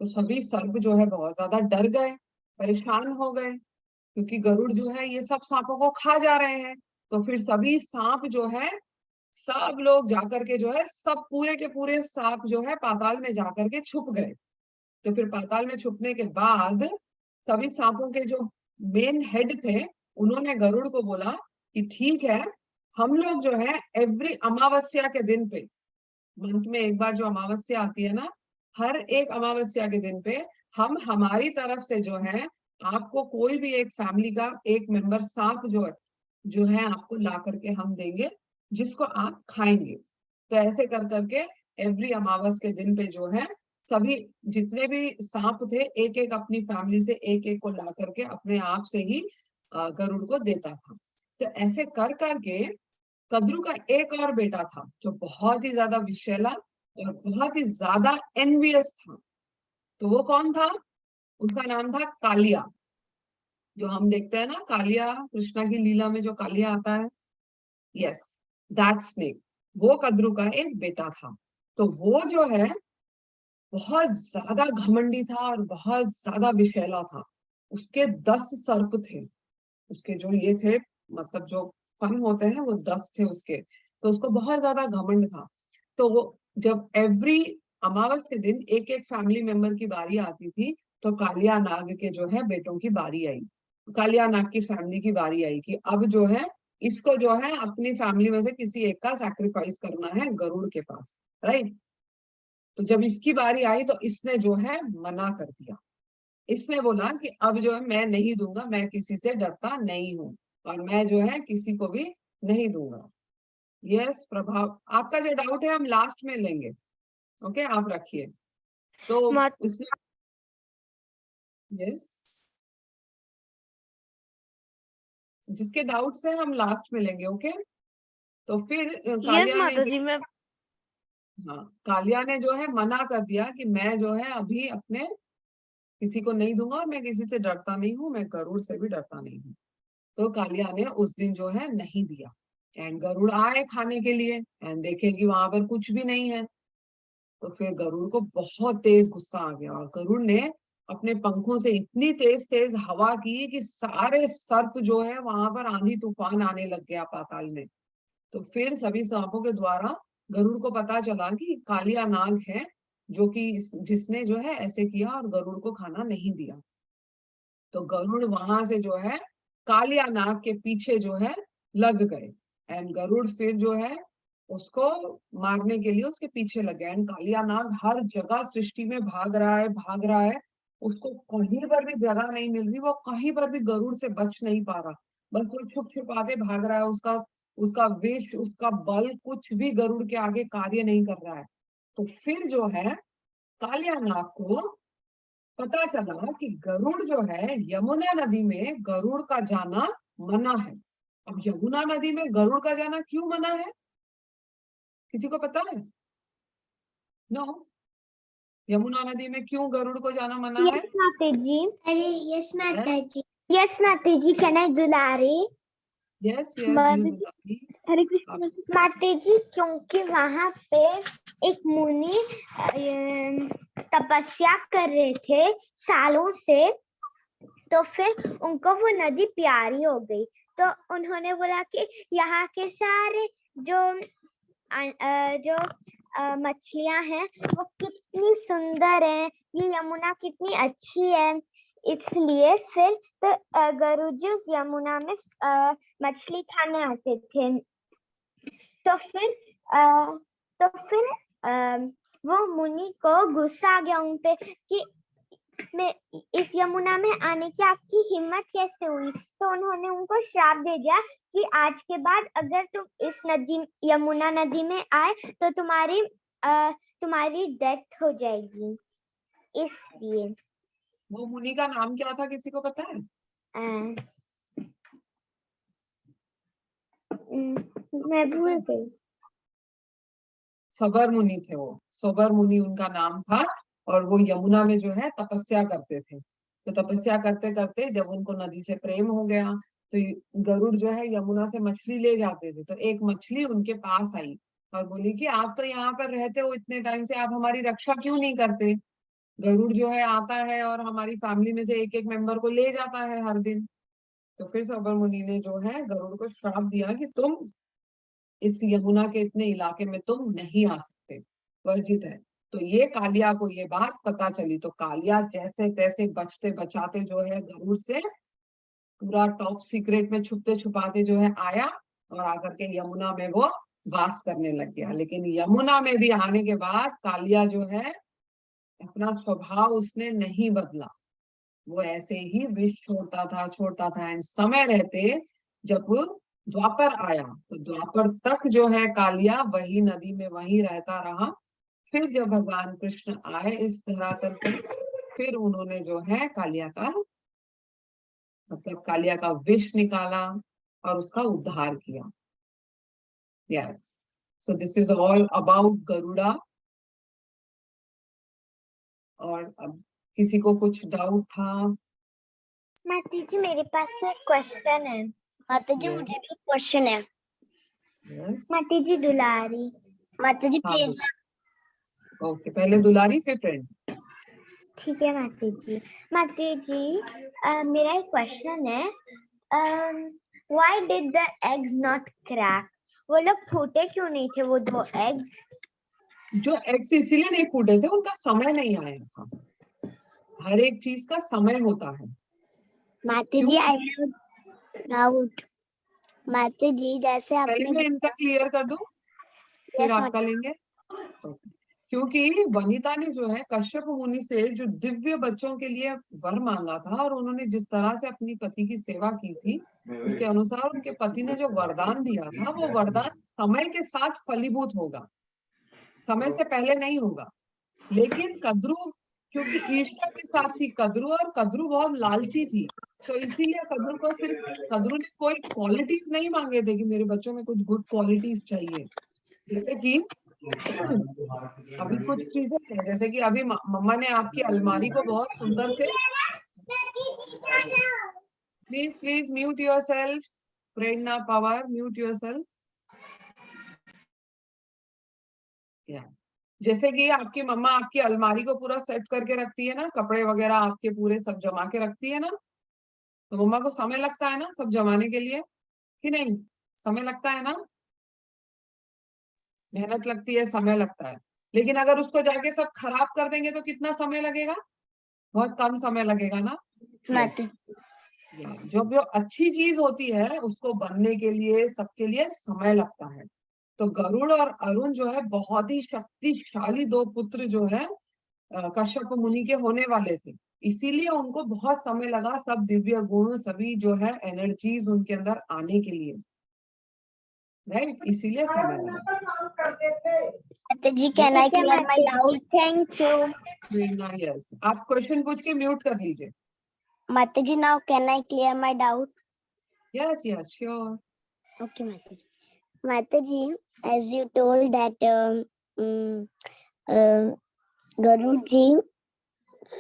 तो सभी सर्प जो है बहुत ज्यादा डर गए, परेशान हो गए, क्योंकि गरुड़ जो है ये सब सांपों को खा जा रहे हैं। तो फिर सभी सांप जो है, सब लोग जाकर के जो है, सब पूरे के पूरे सांप जो है पाताल में जाकर के छुप गए। तो फिर पाताल में छुपने के बाद सभी सांपों के जो मेन हेड थे, उन्होंने गरुड़ को बोला कि ठीक है, हम लोग जो है एवरी अमावस्या के दिन पे, मंथ में एक बार जो अमावस्या आती है ना, हर एक अमावस्या के दिन पे हम हमारी तरफ से जो है आपको कोई भी एक फैमिली का एक मेंबर सांप जो है आपको ला करके हम देंगे, जिसको आप खाएंगे। तो ऐसे कर करके एवरी अमावस के दिन पे जो है सभी जितने भी सांप थे एक एक अपनी फैमिली से एक एक को ला करके अपने आप से ही गरुड़ को देता था। तो ऐसे कर करके कद्रू का एक और बेटा था जो बहुत ही ज्यादा विषैला और बहुत ही ज्यादा एनवियस था। तो वो कौन था? उसका नाम था कालिया। जो हम देखते हैं ना कालिया, कृष्णा की लीला में जो कालिया आता है, यस, दैट स्नेक, वो कद्रू का एक बेटा था। तो वो जो है बहुत ज्यादा घमंडी था और बहुत ज्यादा विषैला था। उसके 10 सर्प थे, उसके जो ये थे, मतलब जो फन होते हैं वो 10 थे उसके। तो उसको बहुत ज्यादा घमंड था। तो वो जब एवरी अमावस के दिन एक एक फैमिली मेंबर की बारी आती थी, तो कालिया नाग के जो है बेटों की बारी आई, कालिया नाग की फैमिली की बारी आई कि अब जो है इसको जो है अपनी फैमिली में से किसी एक का सैक्रिफाइस करना है गरुड़ के पास, राइट। तो जब इसकी बारी आई तो इसने जो है मना कर दिया। इसने बोला कि अब जो है मैं नहीं दूंगा, मैं किसी से डरता नहीं हूँ और मैं जो है किसी को भी नहीं दूंगा। यस प्रभाव, आपका जो डाउट है हम लास्ट में लेंगे, ओके, आप रखिए। तो उसने, यस, जिसके डाउट्स है हम लास्ट में लेंगे, ओके। तो फिर कालिया ने जो, हाँ, कालिया ने जो है मना कर दिया कि मैं जो है अभी अपने किसी को नहीं दूंगा और मैं किसी से डरता नहीं हूँ, मैं गरुड़ से भी डरता नहीं हूँ। तो कालिया ने उस दिन जो है नहीं दिया। एंड गरुड़ आए खाने के लिए एंड देखे कि वहां पर कुछ भी नहीं है। तो फिर गरुड़ को बहुत तेज गुस्सा आ गया और गरुड़ ने अपने पंखों से इतनी तेज तेज हवा की कि सारे सर्प जो है वहां पर आंधी तूफान आने लग गया पाताल में। तो फिर सभी सांपों के द्वारा गरुड़ को पता चला कि कालिया नाग है जो कि जिसने जो है ऐसे किया और गरुड़ को खाना नहीं दिया। तो गरुड़ वहां से जो है कालिया नाग के पीछे जो है लग गए एंड गरुड़ फिर जो है उसको मारने के लिए उसके पीछे लगे। एंड कालिया नाग हर जगह सृष्टि में भाग रहा है, भाग रहा है, उसको कहीं पर भी जगह नहीं मिल रही, वो कहीं पर भी गरुड़ से बच नहीं पा रहा, बस वो छुप छुपाते भाग रहा है। उसका उसका विष, उसका बल कुछ भी गरुड़ के आगे कार्य नहीं कर रहा है। तो फिर जो है कालिया नाग को पता चला कि गरुड़ जो है यमुना नदी में गरुड़ का जाना मना है। अब यमुना नदी में गरुड़ का जाना क्यों मना है, किसी को पता है? नो, यमुना नदी में क्यों गरुड़ को जाना मना है? यस माता जी, अरे यस माता जी, यस माता जी, कैन आई दुलारी? यस हरे कृष्ण माता जी, क्योंकि वहां पे एक मुनि तपस्या कर रहे थे सालों से, तो फिर उनको वो नदी प्यारी हो गई, तो उन्होंने बोला कि यहाँ के सारे जो मछलियां हैं वो कितनी सुंदर हैं, ये यमुना कितनी अच्छी है। इसलिए फिर तो गरुड़ जी उस यमुना में मछली खाने आते थे। तो फिर वो मुनि को गुस्सा आ गया उन पे कि मैं इस यमुना में आने की आपकी हिम्मत कैसे हुई। तो उन्होंने उनको श्राप दे दिया कि आज के बाद अगर तुम इस नदी यमुना नदी में आए तो तुम्हारी डेथ हो जाएगी। इसलिए वो मुनि का नाम क्या था, किसी को पता है? मैं भूल गई। सबर मुनि थे वो, सबर मुनि उनका नाम था। और वो यमुना में जो है तपस्या करते थे। तो तपस्या करते करते जब उनको नदी से प्रेम हो गया तो गरुड़ जो है यमुना से मछली ले जाते थे। तो एक मछली उनके पास आई और बोली कि आप तो यहाँ पर रहते हो इतने टाइम से, आप हमारी रक्षा क्यों नहीं करते? गरुड़ जो है आता है और हमारी फैमिली में से एक एक मेंबर को ले जाता है हर दिन। तो फिर सबर मुनि ने जो है गरुड़ को श्राप दिया कि तुम इस यमुना के इतने इलाके में तुम नहीं आ सकते, वर्जित है। तो ये कालिया को ये बात पता चली, तो कालिया जैसे तैसे बचते बचाते जो है गरुड़ से पूरा टॉप सीक्रेट में छुपते छुपाते जो है आया और आकर के यमुना में वो वास करने लग गया। लेकिन यमुना में भी आने के बाद कालिया जो है अपना स्वभाव उसने नहीं बदला, वो ऐसे ही विष छोड़ता था। एंड समय रहते जब द्वापर आया तो द्वापर तक जो है कालिया वही नदी में वही रहता रहा। फिर जब भगवान कृष्ण आए इस धरातल पर, फिर उन्होंने जो है कालिया का मतलब कालिया का विष निकाला और उसका उद्धार किया। Yes, so this is all about Garuda. और अब किसी को कुछ डाउट था? माता जी मेरे पास एक क्वेश्चन है। माता जी Yes. मुझे भी क्वेश्चन है। यस, माता जी दुलारी। माता जी हाँ प्लीज। ओके, पहले दुलारी फिर फ्रेंड। ठीक है माता जी। माता जी मेरा एक क्वेश्चन है, why did the eggs not crack? वो लोग फूटे क्यों नहीं थे वो दो एग्स? जो एग्स इसीलिए नहीं फूटे थे, उनका समय नहीं आया था। हर एक चीज का समय होता है। माता जी आई हैव डाउट। माता जी जैसे पहले आपने मैं इनका क्लियर कर दूं फिर यस आपका लेंगे। क्योंकि वनिता ने जो है कश्यप मुनि से जो दिव्य बच्चों के लिए वर मांगा था और उन्होंने जिस तरह से अपनी पति की सेवा की थी उसके अनुसार उनके पति ने जो वरदान दिया था वो वरदान समय के साथ फलीभूत होगा, समय से पहले नहीं होगा। लेकिन कद्रू क्योंकि ईर्ष्या के साथ थी कद्रू, और कद्रू बहुत लालची थी, तो इसीलिए कद्रू ने कोई क्वालिटीज नहीं मांगे थे कि मेरे बच्चों में कुछ गुड क्वालिटीज चाहिए। जैसे कि अभी कुछ चीजें हैं, जैसे कि अभी मम्मा ने आपकी अलमारी को बहुत सुंदर से, please mute yourself, Prerna Pawar mute yourself. जैसे कि आपकी मम्मा आपकी अलमारी को पूरा सेट करके रखती है ना, कपड़े वगैरह आपके पूरे सब जमा के रखती है ना, तो मम्मा को समय लगता है ना सब जमाने के लिए, कि नहीं? समय लगता है ना, मेहनत लगती है, समय लगता है। लेकिन अगर उसको जाके सब खराब कर देंगे तो कितना समय लगेगा? बहुत कम समय लगेगा ना। माता जो अच्छी चीज होती है उसको बनने के लिए सबके लिए समय लगता है। तो गरुड़ और अरुण जो है बहुत ही शक्तिशाली दो पुत्र जो है कश्यप मुनि के होने वाले थे, इसीलिए उनको बहुत समय लगा सब दिव्य गुण सभी जो है एनर्जीज उनके अंदर आने के लिए, राइट? इसीलिए समय लगा। Ji can I clear my doubt? Thank you. Yes, आप क्वेश्चन पूछ के म्यूट कर लीजिए। Mata ji now can I clear my doubt? Yes yes sure. Okay, Mataji, as you told that Garuji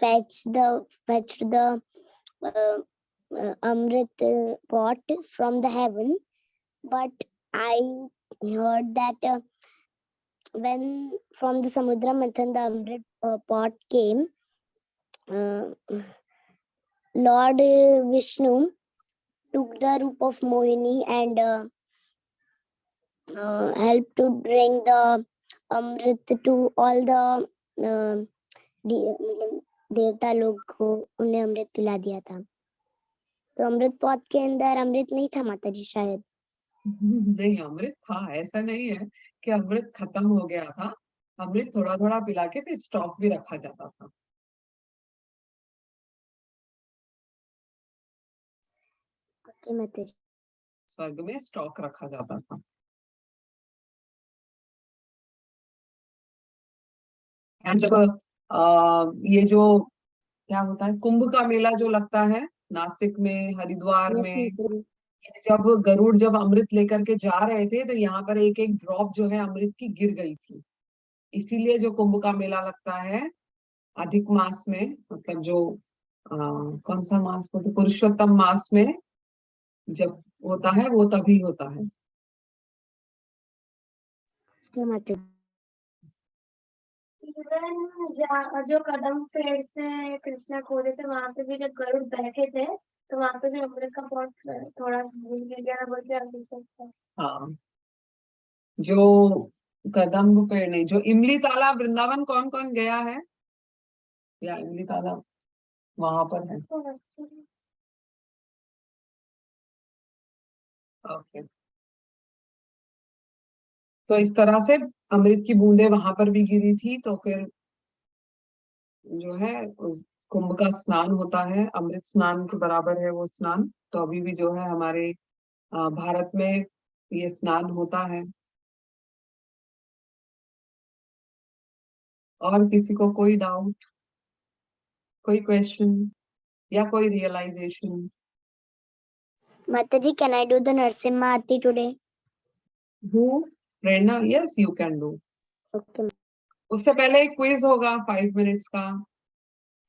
fetched the Amrit pot from the heaven, but I heard that when from the Samudra Manthan the Amrit pot came, Lord Vishnu took the roop of Mohini and helped to bring the Amrit to all the मतलब देवता लोग को उन्हें अमृत पिला दिया था। तो अमृत पौध के अंदर अमृत नहीं था माता जी शायद। नहीं, अमृत था, ऐसा नहीं है कि अमृत खत्म हो गया था। अमृत थोड़ा थोड़ा पिला के फिर स्टॉक भी रखा जाता था। ओके माता जी। स्वर्ग में स्टॉक रखा जाता था। एंड जब ये जो क्या होता है, कुंभ का मेला जो लगता है नासिक में, हरिद्वार में, जब गरुड़ जब अमृत लेकर के जा रहे थे तो यहाँ पर एक एक ड्रॉप जो है अमृत की गिर गई थी। इसीलिए जो कुंभ का मेला लगता है अधिक मास में, मतलब जो कौन सा मास बोलते, पुरुषोत्तम मास में जब होता है वो तभी होता है। इवन जो कदम पेड़ से कृष्णा खोले थे वहां पे भी जब गरुड़ बैठे थे तो वहां पे भी अमृत का पॉट थोड़ा गिर गया बोल के आप देख सकते हैं। हाँ, जो कदम्ब पेड़ नहीं, जो इमली तालाब वृंदावन कौन कौन गया है, या इमली तालाब वहां पर है? ओके, तो इस तरह से अमृत की बूंदें वहां पर भी गिरी थी। तो फिर जो है उस कुंभ का स्नान होता है, अमृत स्नान के बराबर है वो स्नान। तो अभी भी जो है हमारे भारत में ये स्नान होता है। और किसी को कोई डाउट, कोई क्वेश्चन या कोई रियलाइजेशन? माता जी, can I do the Narasimha Aarti today? Who? Prerna? Yes, you can do. Okay. उससे पहले एक क्विज होगा 5 मिनट्स का।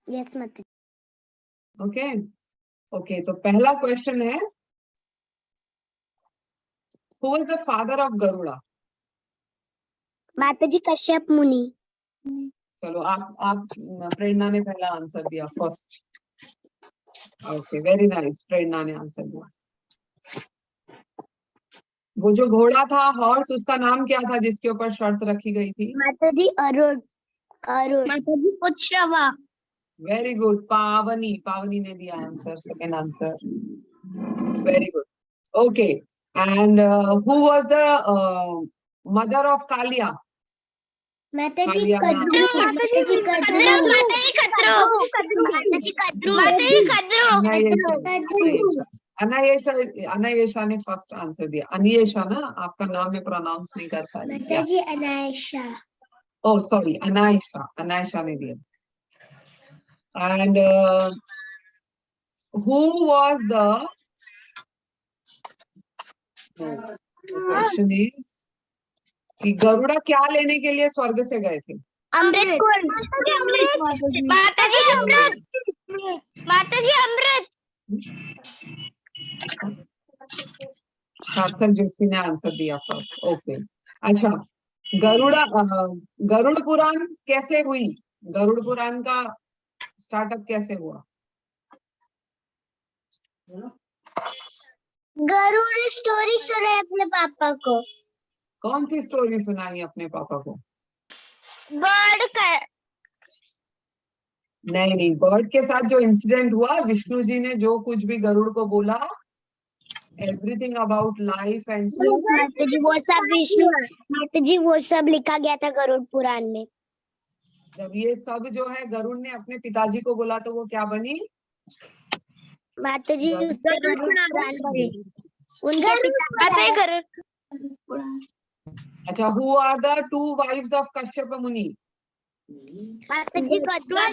Yes माता जी। ओके ओके, तो पहला क्वेश्चन है, Who was the father of Garuda? माता जी कश्यप मुनि। चलो आप प्रेरणा ने पहला आंसर दिया, फर्स्ट। ओके, वेरी नाइस, प्रेरणा ने आंसर दिया। वो जो घोड़ा था, हॉर्स, उसका नाम क्या था जिसके ऊपर शर्त रखी गई थी? माता जी अरुण। अरुण। माता जी उच्छ्रवा। वेरी गुड, पावनी। पावनी ने दिया answer, second answer. Very good. Okay, and who was the mother of Kaliya? माता जी कालिया में कद्रू। माता जी कद्रू। माता जी कद्रू। माता जी कद्रू। माता जी कद्रू। अनायेशा अनायेशा ने फर्स्ट आंसर दिया। अनियेशा ना, आपका नाम में प्रोनाउंस नहीं कर पा रही। माता जी अनायशा। Oh sorry, Anaysha. अनायशा ने दिया। And who was the question is कि गरुड़ा क्या लेने के लिए स्वर्ग से गए थे? अमृत कुंड। माता जी अमृत। माता जी अमृत। सार्थक जोशी ने आंसर दिया फर्स्ट। ओके, अच्छा, गरुड़ पुराण कैसे हुई? गरुड़ पुराण का स्टार्टअप कैसे हुआ? गरुड़ स्टोरी सुनाए अपने पापा को। कौन सी स्टोरी सुनाई अपने पापा को? बर्ड का। नहीं, बर्ड के साथ जो इंसिडेंट हुआ, विष्णु जी ने जो कुछ भी गरुड़ को बोला, एवरीथिंग अबाउट लाइफ एंड माता जी वो सब विष्णु। माता जी वो सब लिखा गया था गरुड़ पुराण में। जब ये सब जो है गरुड़ ने अपने पिताजी को बोला तो वो क्या बनी? माता जी उससे गरुड़ पुराण बने। उनके माता पिता गरुड़। अच्छा, who are the 2 wives of Kashyap Muni? माता जी कद्रू और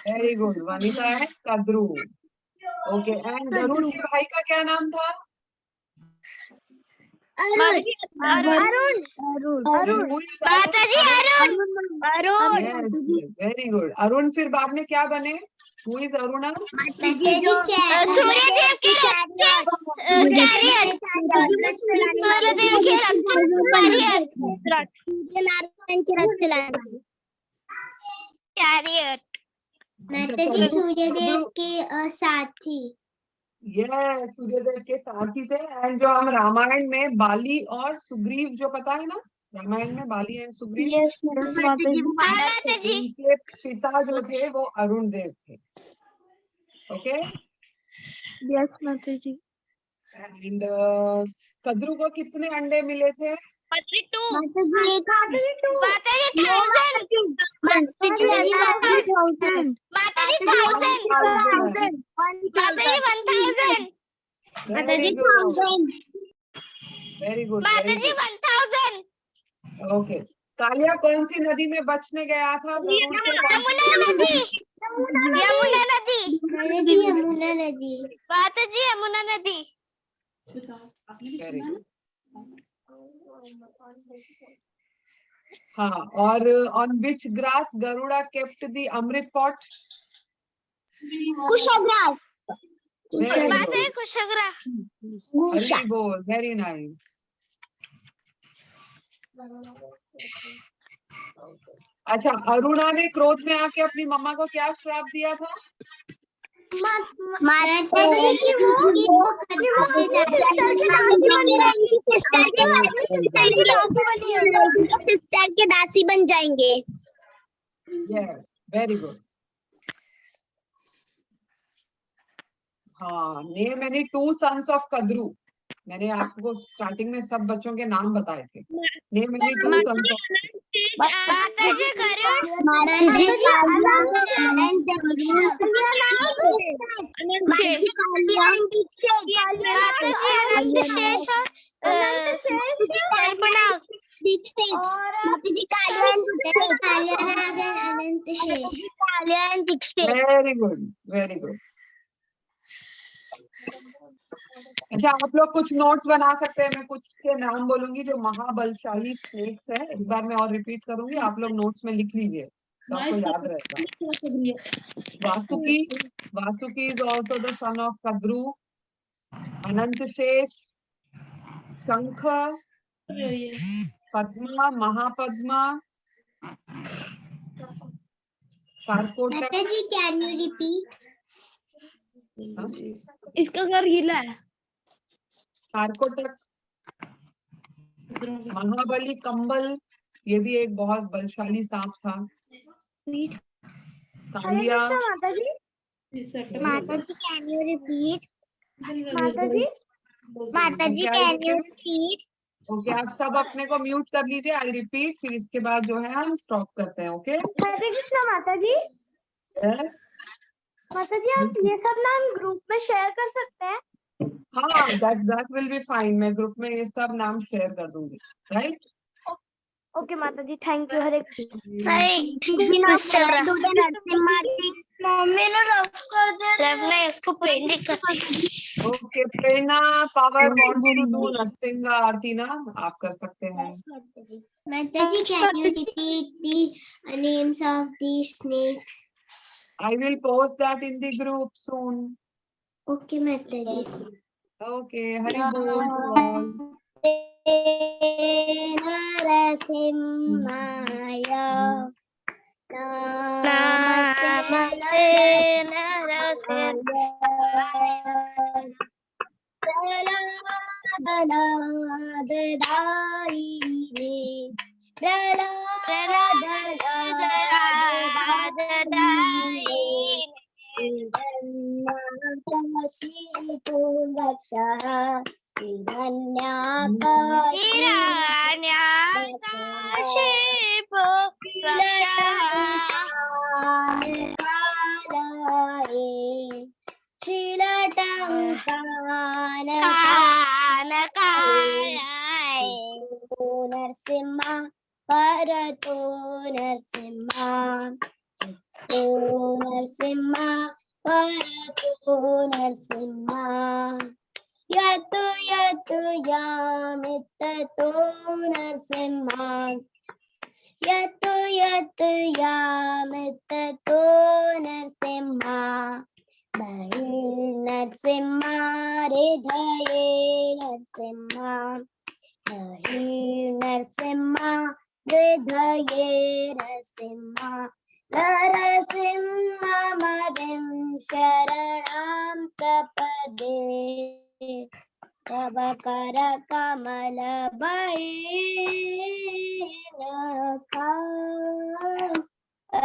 वेरी गुड, वनिता है कद्रू। ओके, एंड गरुड़ के भाई का क्या नाम था? अरुण। अरुण। माता जी अरुण। अरुण। Very good. अरुण फिर बाद में क्या बने? Who is Aruna? सूर्यदेव के नारायण के रथ चलाने वाले। कैरियर। माताजी सूर्यदेव के साथी। यस, सूर्यदेव के साथी थे। एंड जो हम रामायण में बाली और सुग्रीव, जो पता है ना, रामायण में बाली एंड सुग्रीव, यस माताजी। उनके पिता जो थे वो अरुण देव थे। ओके। यस माताजी। एंड कद्रू को कितने अंडे मिले थे? माताजी 1000। Very good, very good. Okay. Kaliya कौन सी नदी में बचने गया था? गरुड़ से यमुना नदी। माताजी यमुना नदी। Very good. हाँ, और on which grass Garuda kept the amrit pot? Kusha grass. Very kusha grass. Good, very nice. अच्छा, अरुणा ने क्रोध में आके अपनी मम्मा को क्या श्राप दिया था? माताजी की वो सिस्टर के दासी बन जाएंगे। Yes, very good. हाँ, name any 2 sons of Kadru. मैंने आपको स्टार्टिंग में सब बच्चों के नाम बताए थे। नेम एनी 2 sons of माताजी वेरी गुड, वेरी गुड। अच्छा, आप लोग कुछ नोट्स बना सकते हैं। मैं कुछ के नाम बोलूंगी जो महाबलशाली स्नेक्स है, एक बार मैं और रिपीट करूंगी, आप लोग नोट्स में लिख लीजिए तो आपको याद रहेगा। Vasuki is also the son of Kadru. Anantashesh, Shankha, Padma, Mahapadma, Karkotak. Can you repeat? इसका घर गीला है। कारकोटक, महाबली, कंबल, ये भी एक बहुत बलशाली सांप था। कालिया। माताजी कैन यू रिपीट? माताजी कैन यू रिपीट? ओके, आप सब अपने को म्यूट कर लीजिए। आई रिपीट, फिर इसके बाद जो है हम स्टॉप करते हैं। ओके। हरे कृष्णा माताजी। यस माताजी आप ये सब नाम ग्रुप में शेयर कर सकते हैं? हाँ, दैट विल बी फाइन। मैं ग्रुप में ये सब नाम शेयर कर दूंगी। Right. Okay Mataji, thank you. हरे मम्मी ने रफ कर दे। इसको पेंटिंग करती। Okay, Prerna Pawar wants to do nursing Aarti ना, आप कर सकते हैं। Mataji can you repeat the names of the snakes? I will post that in the group soon. Okay Mataji. Okay, Hari bol to all. नरसिंहाय नमस्ते नरसिम्हा परतो नरसिम्हा तो नरसिम्हा परतो नरसिम्हा यतो यतो यामिततो नरसिम्हा यतो यतो यामिततो नरसिम्हा नरसिम्हा हृदये नरसिम्हा नरसिम्हा हृदये नरसिम्हा नरसिम्हा शरणं प्रपदे तव कर कमल नखा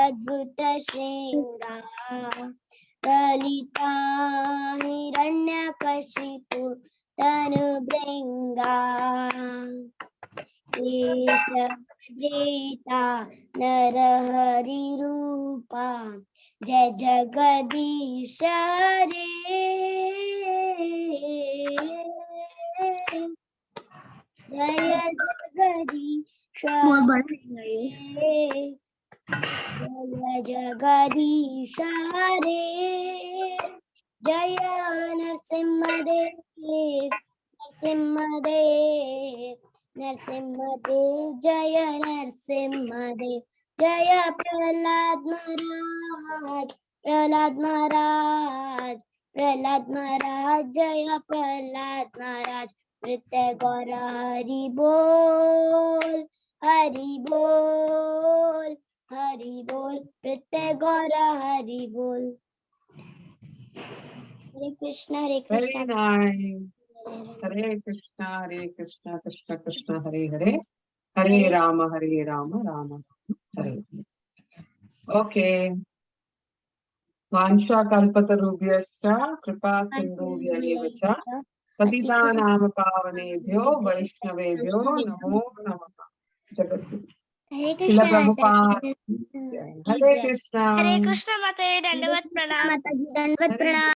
अद्भुत श्रृंगार ललिता हिरण्यकशिपु तनुभृंगा ईशप्रीता नरहरि रूपा जय जगदीश रे जय जगदीश जय जगदीश रे जय नरसिंहदेव नरसिंहदेव नरसिंहदेव जय नरसिंहदेव जय प्रहलाद महाराज प्रहलाद महाराज प्रहलाद महाराज जय प्रहलाद महाराज नृत्य गौर हरि बोल हरि बोल हरि बोल नृत्य गौर हरि बोल। हरे Krishna Very Krishna nice. Hare Krishna Krishna Krishna Hare Hare Hare Rama Rama Rama Hare. Okay. Vansha kalpatarubhyascha kripa sindhubhyaeva cha patitanam pavanebhyo vaishnavebhyo namo namaha. Jagadguru. हरे Srila Krishna Prabhupada. Hare Krishna. हरे कृष्ण माता दंडवत प्रणाम। माता जी दंडवत हरे प्रणाम।